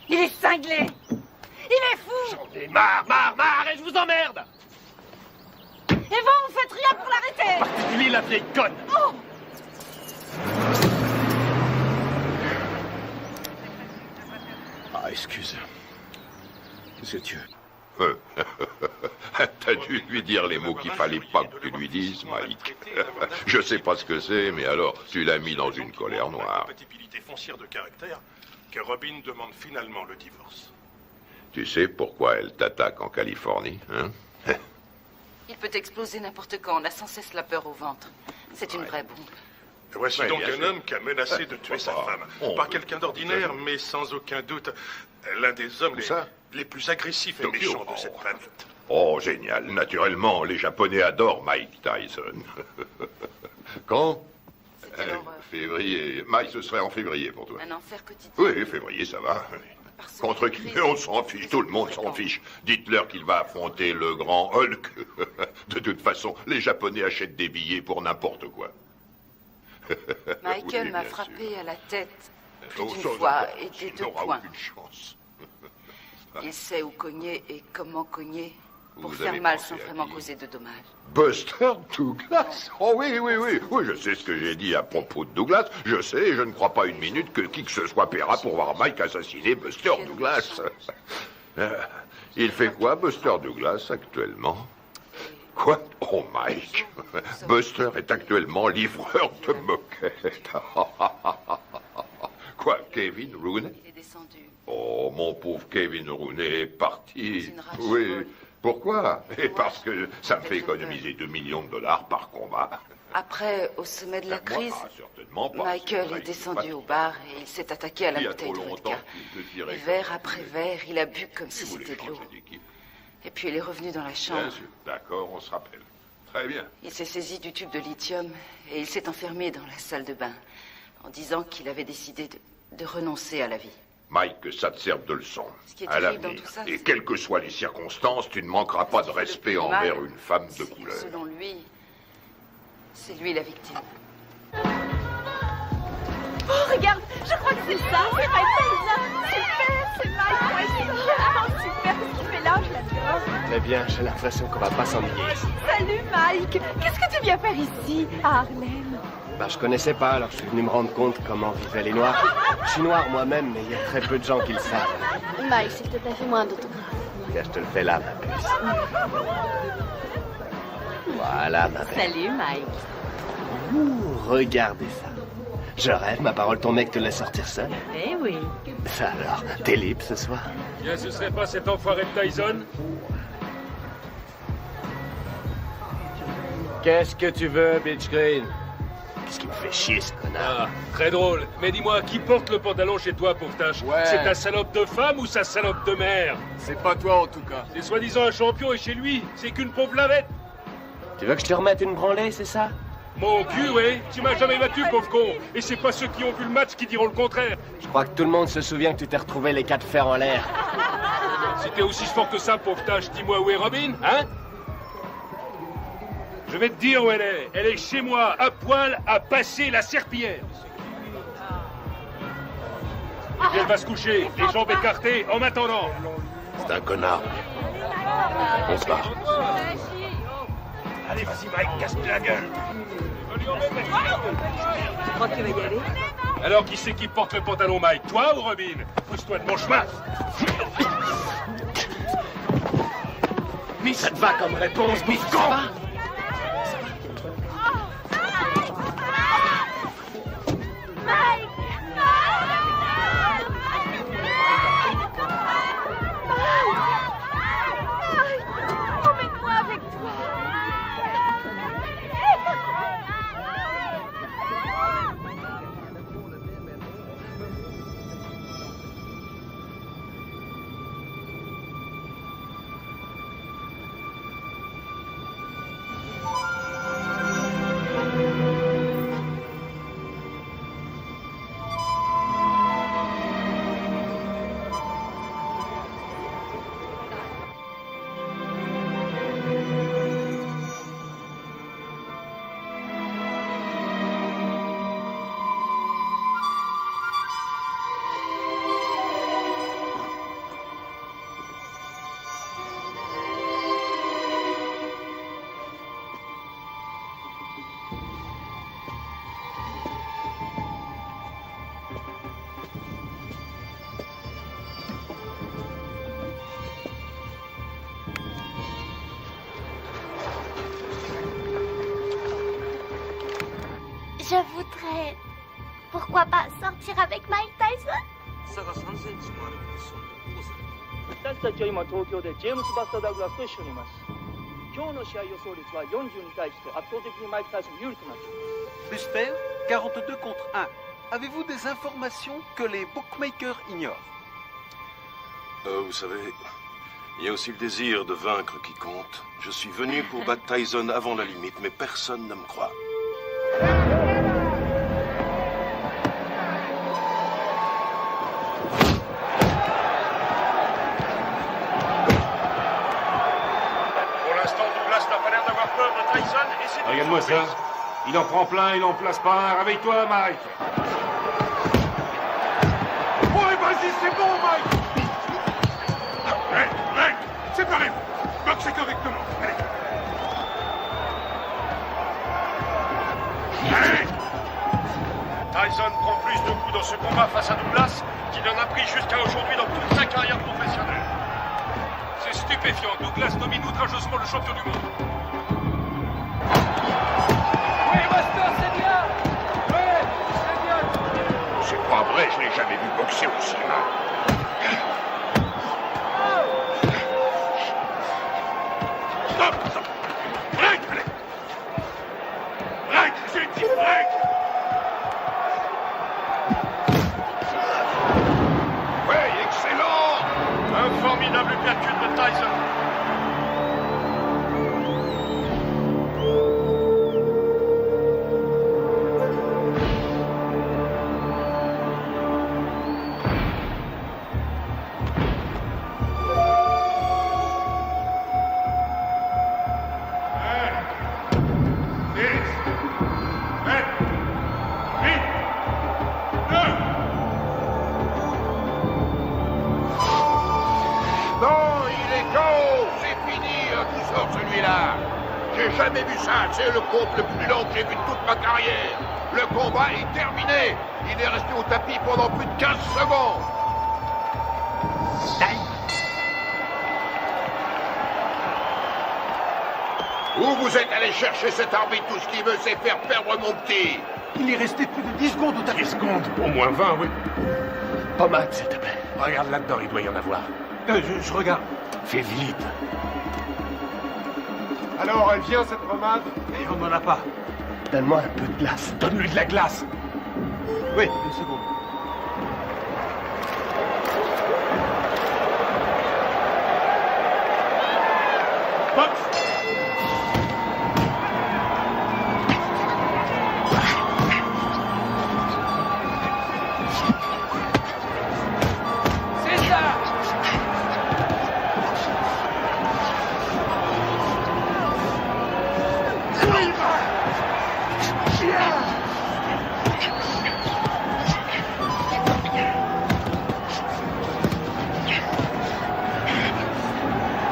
Il est cinglé! Il est fou! J'en ai marre et je vous emmerde. Et vous faites rien pour l'arrêter! Particulier la vieille conne. Oh! Ah, excuse. Monsieur Dieu. T'as dû lui dire les mots qu'il fallait pas que tu lui dises, Mike. Je sais pas ce que c'est, mais alors, tu l'as mis dans une colère noire. Compatibilité foncière de caractère que Robin demande finalement le divorce. Tu sais pourquoi elle t'attaque en Californie, hein? Il peut exploser n'importe quand. On a sans cesse la peur au ventre. C'est une vraie bombe. Voici Ouais, donc bien un sûr. homme qui a menacé de tuer sa femme. Pas quelqu'un d'ordinaire, mais sans aucun doute l'un des hommes les plus agressifs et Tokyo. méchants de cette planète. Oh, génial. Naturellement, les Japonais adorent Mike Tyson. Quand? Février. Mike, ce serait en février pour toi. Un enfer quotidien. Oui, février, ça va. Contre qui? On s'en fiche, tout le monde s'en fiche. Dites-leur qu'il va affronter le grand Hulk. De toute façon, les Japonais achètent des billets pour n'importe quoi. Michael Oui, m'a bien frappé à la tête plus Oh, d'une sans fois doute, et des tu deux n'auras points. aucune chance. Il sait où cogner et comment cogner pour Vous faire avez mal pensé sans à vraiment qui? causer de dommages. Buster Douglas? Oh oui, oui, oui. Oui, je sais ce que j'ai dit à propos de Douglas. Je sais, et je ne crois pas une minute que qui que ce soit paiera pour voir Mike assassiner Buster Douglas. Il fait quoi, Buster Douglas, actuellement? Quoi? Oh, Mike. Buster est actuellement livreur de moquettes. Quoi, Kevin Rooney? Il est descendu. Oh, mon pauvre Kevin Rooney est parti. une rage Oui. folle. Pourquoi? Et parce que ça me fait économiser $2 millions par combat. Après, au sommet de la crise, Certainement pas. Michael C'est est vrai, descendu au bar et il s'est attaqué à la Il y a bouteille trop de longtemps vodka. qu'il te tirait Et comme verre ça. après verre, il a bu comme si c'était de l'eau. Et puis il est revenu dans la Bien chambre. sûr. D'accord, on se rappelle. Très bien. Il s'est saisi du tube de lithium et il s'est enfermé dans la salle de bain en disant qu'il avait décidé de renoncer à la vie. Mike, que ça te serve de leçon. Ce qui est À terrible l'avenir. dans tout ça, Et c'est- quelles que soient les circonstances, tu ne manqueras pas de respect plus envers mal, une femme de couleur. Selon lui, c'est lui la victime. Oh, regarde, je crois que c'est ça, c'est Mike Tyson. Super, c'est Mike, ouais, c'est vraiment super ce qu'il fait là, je l'adore. Très bien, j'ai l'impression qu'on va pas s'ennuyer ici. Salut Mike, qu'est-ce que tu viens faire ici, à Harlem? Bah, je connaissais pas, alors je suis venu me rendre compte comment vivaient les Noirs. Je suis noir moi-même, mais il y a très peu de gens qui le savent. Mike, s'il te plaît, fais-moi un autographe. Tiens, je te le fais là, ma puce. Voilà, ma belle. Salut, Mike. Ouh, regardez ça. Je rêve, ma parole, ton mec te laisse sortir seul. Eh oui. Ça alors, t'es libre ce soir? Bien, ce serait pas cet enfoiré de Tyson? Qu'est-ce que tu veux, Bitch Green? Qu'est-ce qui me fait chier, ce connard? Ah, très drôle. Mais dis-moi, qui porte le pantalon chez toi, pauvre tâche? Ouais. C'est ta salope de femme ou sa salope de mère? C'est pas toi en tout cas. C'est soi-disant un champion et chez lui, c'est qu'une pauvre lavette. Tu veux que je te remette une branlée, c'est ça? Mon cul, oui. Tu m'as jamais battu, pauvre con. Et c'est pas ceux qui ont vu le match qui diront le contraire. Je crois que tout le monde se souvient que tu t'es retrouvé les 4 fers en l'air. Si t'es aussi fort que ça, pauvre tâche, dis-moi où est Robin, hein? Je vais te dire où elle est. Elle est chez moi, à poil, à passer la serpillière. Et puis elle va se coucher, les jambes écartées, en m'attendant. C'est un connard. On se barre. Allez, vas-y, Mike, casse-toi la gueule. Tu crois que tu vas y aller? Alors, qui c'est qui porte le pantalon, Mike? Toi ou Robin? Pousse-toi de mon chemin. Mais ça te va comme réponse, mais con! Mike! Emmène-moi avec toi! Je voudrais... Pourquoi pas sortir avec Mike Tyson? 差が3センチもあるそんな父さん私たちは今東京でジェームス・バスター・ダグラスと一緒にいます今日の試合予想率は40に対して圧倒的にマイク・タイソン有利となっています Buster, 42 contre 1. Avez-vous des informations que les bookmakers ignorent? Vous savez, il y a aussi le désir de vaincre qui compte. Je suis venu pour battre Tyson avant la limite, mais personne ne me croit. Pour l'instant, Douglas n'a pas l'air d'avoir peur de Tyson et c'est... Regarde-moi ça. Il en prend plein, il en place pas un. Réveille-toi, Mike. Ouais, vas-y, c'est bon, Mike! Mec, séparez-vous! Boxez correctement, allez! Allez! Tyson prend plus de coups dans ce combat face à Douglas qu'il en a pris jusqu'à aujourd'hui dans toute sa carrière professionnelle. C'est stupéfiant, Douglas domine outrageusement le champion du monde. Oui, Buster, c'est bien! Oui, c'est bien! C'est pas vrai, je l'ai jamais vu boxer aussi mal. Stop! Break, allez! Break, j'ai dit break! Ouais, excellent! Un formidable calcul de Tyson. Non, il est KO! C'est fini, tout sort celui-là! J'ai jamais vu ça, c'est le compte le plus long que j'ai vu de toute ma carrière! Le combat est terminé! Il est resté au tapis pendant plus de 15 secondes! Où vous êtes allé chercher cet arbitre? Tout ce qu'il veut, c'est faire perdre mon petit. Il est resté plus de 10 secondes au tapis. 10 secondes? Au moins 20, oui. Pommade, s'il te plaît. Regarde là-dedans, il doit y en avoir. Je regarde. Fais vite. Alors, elle vient, cette pommade? Et on n'en a pas. Donne-moi un peu de glace. Donne-lui de la glace. Oui, une seconde.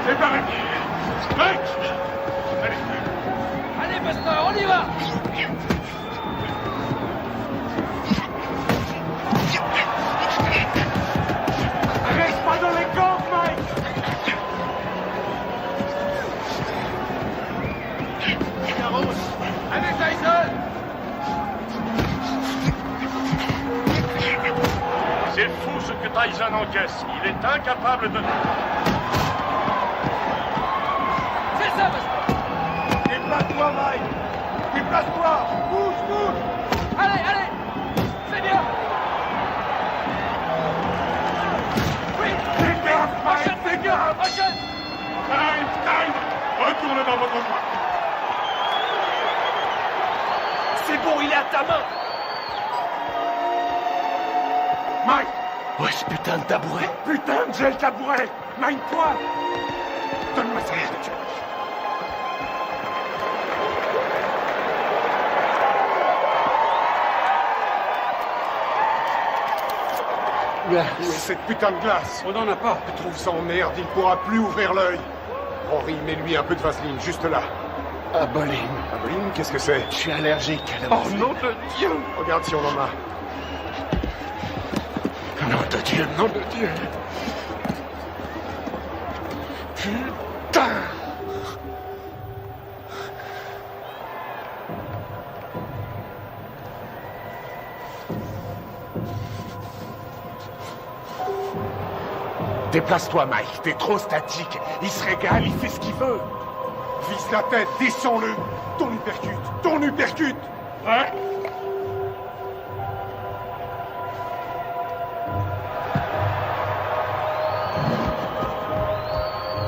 C'est pareil. Mec! Allez. Allez, Buster, on y va! Reste pas dans les camps, Mike! Allez, Tyson! C'est fou ce que Tyson encaisse. Il est incapable de... C'est ça, Buster! Déplace-toi, Mike! Déplace-toi! Bouge, bouge! Allez, allez! C'est bien! Oui! Fais gaffe, Mike! Fais gaffe! Prochaine! Time! Retourne dans votre coin! C'est bon, il est à ta main. Mike! Ouais, ce putain de tabouret. Putain, j'ai le tabouret! Mine-toi! Donne-moi ça, je te tue. Où est cette putain de glace? On n'en a pas. Je trouve ça en merde, il pourra plus ouvrir l'œil. Henri, mets-lui un peu de vaseline, juste là. Aboline. Aboline, qu'est-ce que c'est? Je suis allergique à la Oh morphine. nom de Dieu! Regarde si on en a. Nom de Dieu, nom de Dieu. Putain! Déplace-toi, Mike. T'es trop statique. Il se régale, il fait ce qu'il veut. Vise la tête, descends-le. Ton uppercut, ton uppercut. Ouais?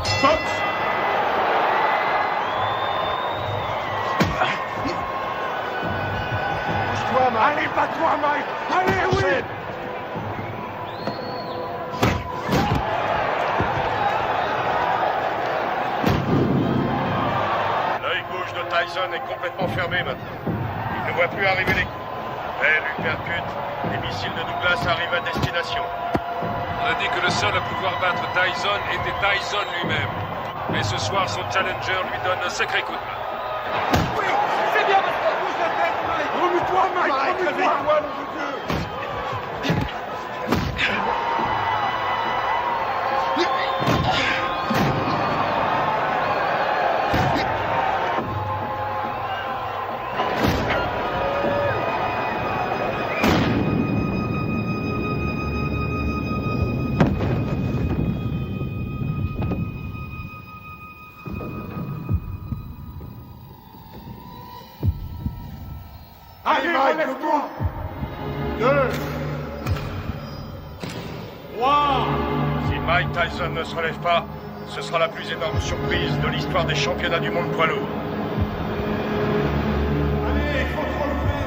Stop! Bouge-toi, Mike. Allez, bats-toi, Mike. Allez, oui! L'œil gauche de Tyson est complètement fermé maintenant. Il ne voit plus arriver les coups. Belle uppercut. Les missiles de Douglas arrivent à destination. On a dit que le seul à pouvoir battre Tyson était Tyson lui-même. Mais ce soir, son challenger lui donne un sacré coup de main. Oui! C'est bien, Buster! Bouge la tête, Mike. Remue-toi, Mike. Remue-toi. Réveille-toi, nom de Dieu. Allez, Mike, relève-toi. 2, 3. Si Mike Tyson ne se relève pas, ce sera la plus énorme surprise de l'histoire des championnats du monde poids lourd. Allez, il faut te relever.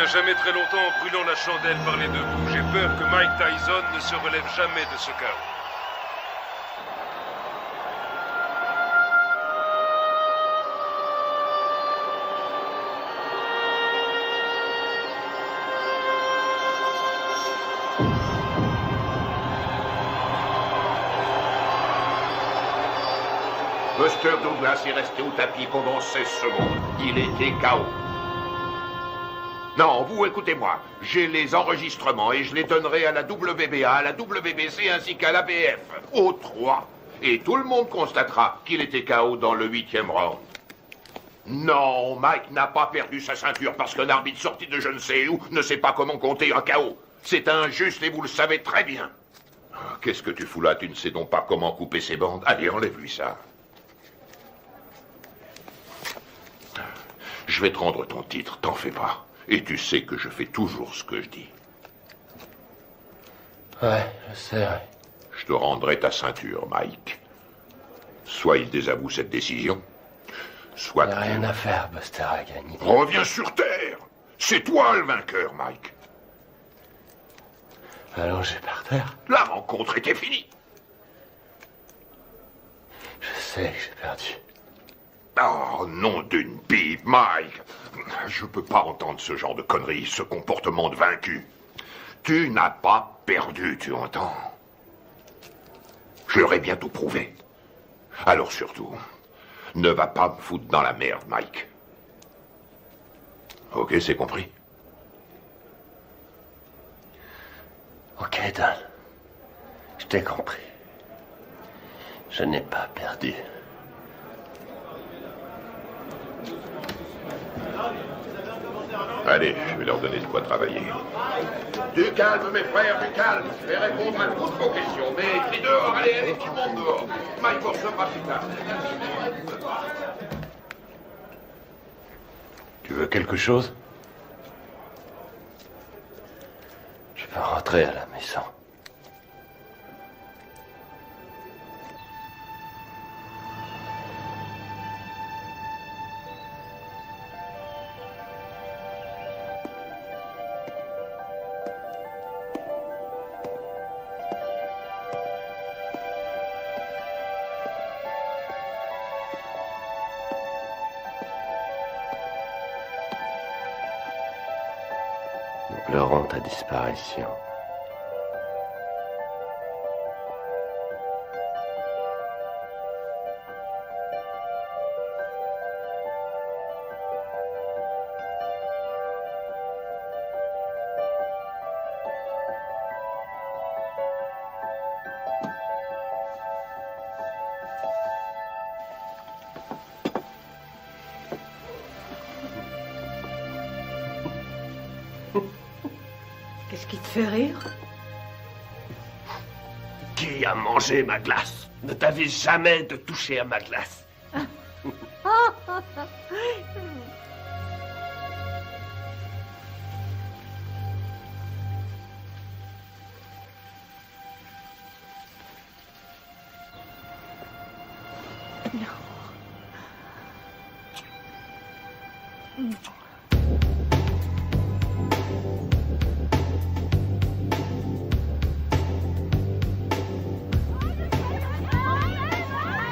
jamais très longtemps en brûlant la chandelle par les deux bouts. J'ai peur que Mike Tyson ne se relève jamais de ce chaos. Buster Douglas est resté au tapis pendant 16 secondes. Il était KO. Non, vous écoutez-moi. J'ai les enregistrements et je les donnerai à la WBA, à la WBC ainsi qu'à l'ABF. Aux 3. Et tout le monde constatera qu'il était KO dans le 8e round. Non, Mike n'a pas perdu sa ceinture parce qu'un arbitre sorti de je ne sais où ne sait pas comment compter un KO. C'est injuste et vous le savez très bien. Qu'est-ce que tu fous là? Tu ne sais donc pas comment couper ses bandes? Allez, enlève-lui ça. Je vais te rendre ton titre, t'en fais pas. Et tu sais que je fais toujours ce que je dis. Ouais, je sais, ouais. Je te rendrai ta ceinture, Mike. Soit il désavoue cette décision, soit... Il n'y a rien à faire, Buster a gagné. Reviens sur Terre. C'est toi le vainqueur, Mike. Allongé par terre. La rencontre était finie. Je sais que j'ai perdu. Oh, nom d'une pipe, Mike. Je peux pas entendre ce genre de conneries, ce comportement de vaincu. Tu n'as pas perdu, tu entends? Je leur ai bientôt prouvé. Alors surtout, ne va pas me foutre dans la merde, Mike. Ok, c'est compris? Ok, Dan. Je t'ai compris. Je n'ai pas perdu. Allez, je vais leur donner de quoi travailler. Du calme, mes frères, du calme. Je vais répondre à toutes vos questions. Mais crie dehors, allez, tout le monde dehors. Mike recevra plus tard. Tu veux quelque chose? Je peux rentrer à la maison. Nous pleurons ta disparition. Qu'est-ce qui te fait rire? Qui a mangé ma glace? Ne t'avais jamais de toucher à ma glace.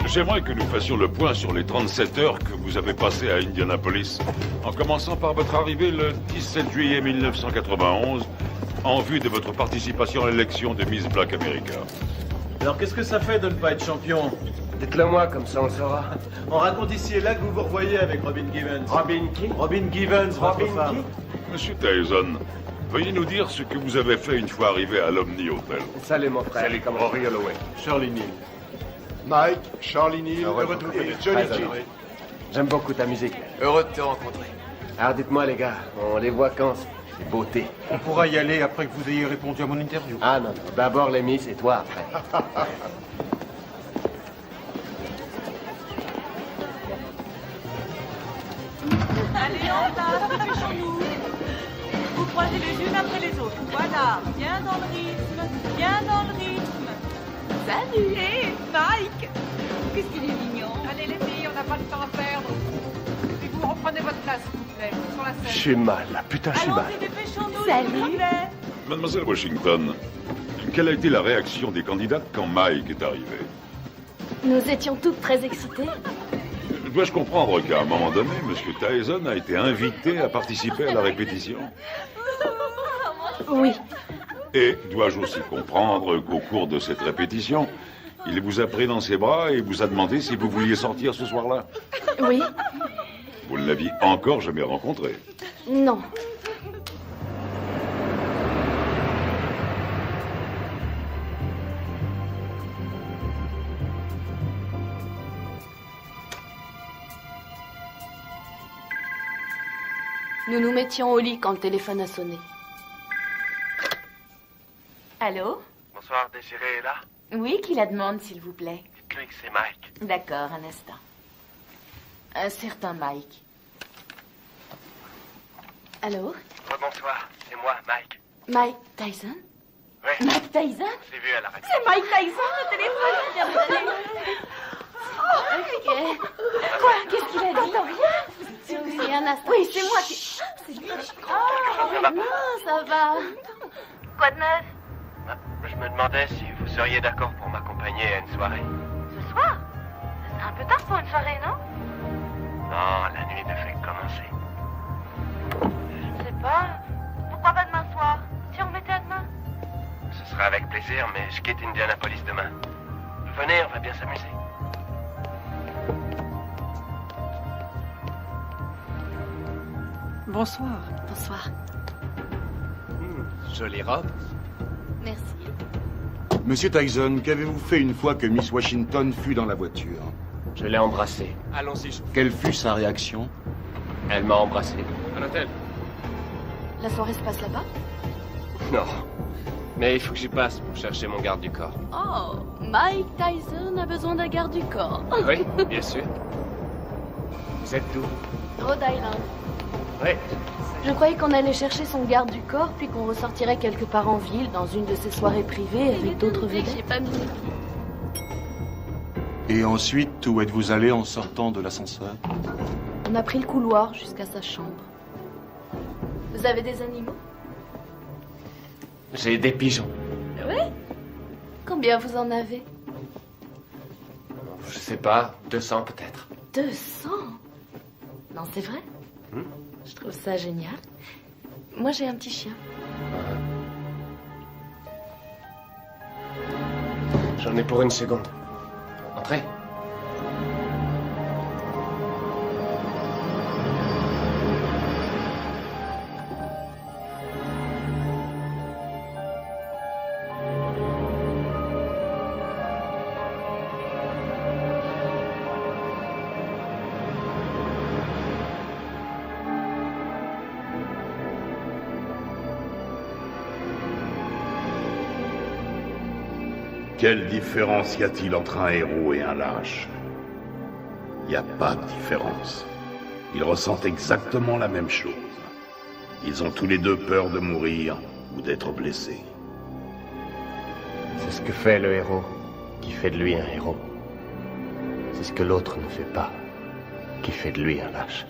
J'aimerais que nous fassions le point sur les 37 heures que vous avez passées à Indianapolis, en commençant par votre arrivée le 17 juillet 1991, en vue de votre participation à l'élection de Miss Black America. Alors qu'est-ce que ça fait de ne pas être champion? Dites-le moi, comme ça on le saura. On raconte ici et là que vous vous revoyez avec Robin Givens. Robin qui? Robin Givens, votre femme. Monsieur Tyson, veuillez nous dire ce que vous avez fait une fois arrivé à l'Omni Hotel. Salut mon frère. Salut, comme Rory Holloway. Shirley Neal. Mike, Charlie Neal, heureux de vous connaître. Johnny G. J'aime beaucoup ta musique. Heureux de te rencontrer. Alors dites-moi les gars, on les voit quand ces beautés? On pourra y aller après que vous ayez répondu à mon interview. Ah non, d'abord les Miss et toi après. Allez, en place, dépêchons-nous. Vous croisez les unes après les autres. Voilà, bien dans le rythme, bien dans le rythme. Salut. Hé, Mike. Qu'est-ce qu'il est mignon. Allez les filles, on n'a pas de temps à perdre. Et vous prenez votre place, s'il vous plaît, sur la scène. J'ai mal, là. Putain, j'ai mal. Allons-y, dépêchons-nous, Salut. s'il vous plaît. Mademoiselle Washington, quelle a été la réaction des candidates quand Mike est arrivé? Nous étions toutes très excitées. Dois-je comprendre qu'à un moment donné, M. Tyson a été invité à participer à la répétition? Oui. Et dois-je aussi comprendre qu'au cours de cette répétition, il vous a pris dans ses bras et vous a demandé si vous vouliez sortir ce soir-là? Oui. Vous ne l'aviez encore jamais rencontré? Non. Nous nous mettions au lit quand le téléphone a sonné. Allô? Bonsoir, Désiré est là? Oui, qui la demande, s'il vous plaît? Dites-lui que c'est Mike. D'accord, un instant. Un certain Mike. Allô? Bonsoir, c'est moi, Mike. Mike Tyson? Oui. Mike Tyson? On s'est vu à la radio. C'est Mike Tyson, le téléphone! Ok. Quoi? Qu'est-ce qu'il a dit? Rien? Oui, un instant. Oui, c'est moi qui... C'est lui. Oh, non, ça va. Quoi de neuf? Je me demandais si vous seriez d'accord pour m'accompagner à une soirée. Ce soir? C'est un peu tard pour une soirée, non? Non, la nuit ne fait que commencer. Je sais pas. Pourquoi pas demain soir? Si on mettait à demain? Ce sera avec plaisir, mais je quitte Indianapolis demain. Venez, on va bien s'amuser. Bonsoir. Bonsoir. Jolie robe. Merci. Monsieur Tyson, qu'avez-vous fait une fois que Miss Washington fut dans la voiture? Je l'ai embrassée. Allons-y. Quelle fut sa réaction? Elle m'a embrassé. À l'hôtel. La soirée se passe là-bas? Non. Mais il faut que j'y passe pour chercher mon garde du corps. Oh, Mike Tyson a besoin d'un garde du corps. Oui, bien sûr. Vous êtes d'où? Rhode Island. Oui. Je croyais qu'on allait chercher son garde du corps, puis qu'on ressortirait quelque part en ville, dans une de ces soirées privées avec d'autres vedettes. J'ai pas mis. Et ensuite, où êtes-vous allé en sortant de l'ascenseur? On a pris le couloir jusqu'à sa chambre. Vous avez des animaux? J'ai des pigeons. Oui? Combien vous en avez? Je sais pas, 200 peut-être. 200? Non, c'est vrai? Je trouve ça génial. Moi, j'ai un petit chien. J'en ai pour une seconde. Entrez. Quelle différence y a-t-il entre un héros et un lâche? Il n'y a pas de différence. Ils ressentent exactement la même chose. Ils ont tous les deux peur de mourir ou d'être blessés. C'est ce que fait le héros qui fait de lui un héros. C'est ce que l'autre ne fait pas qui fait de lui un lâche.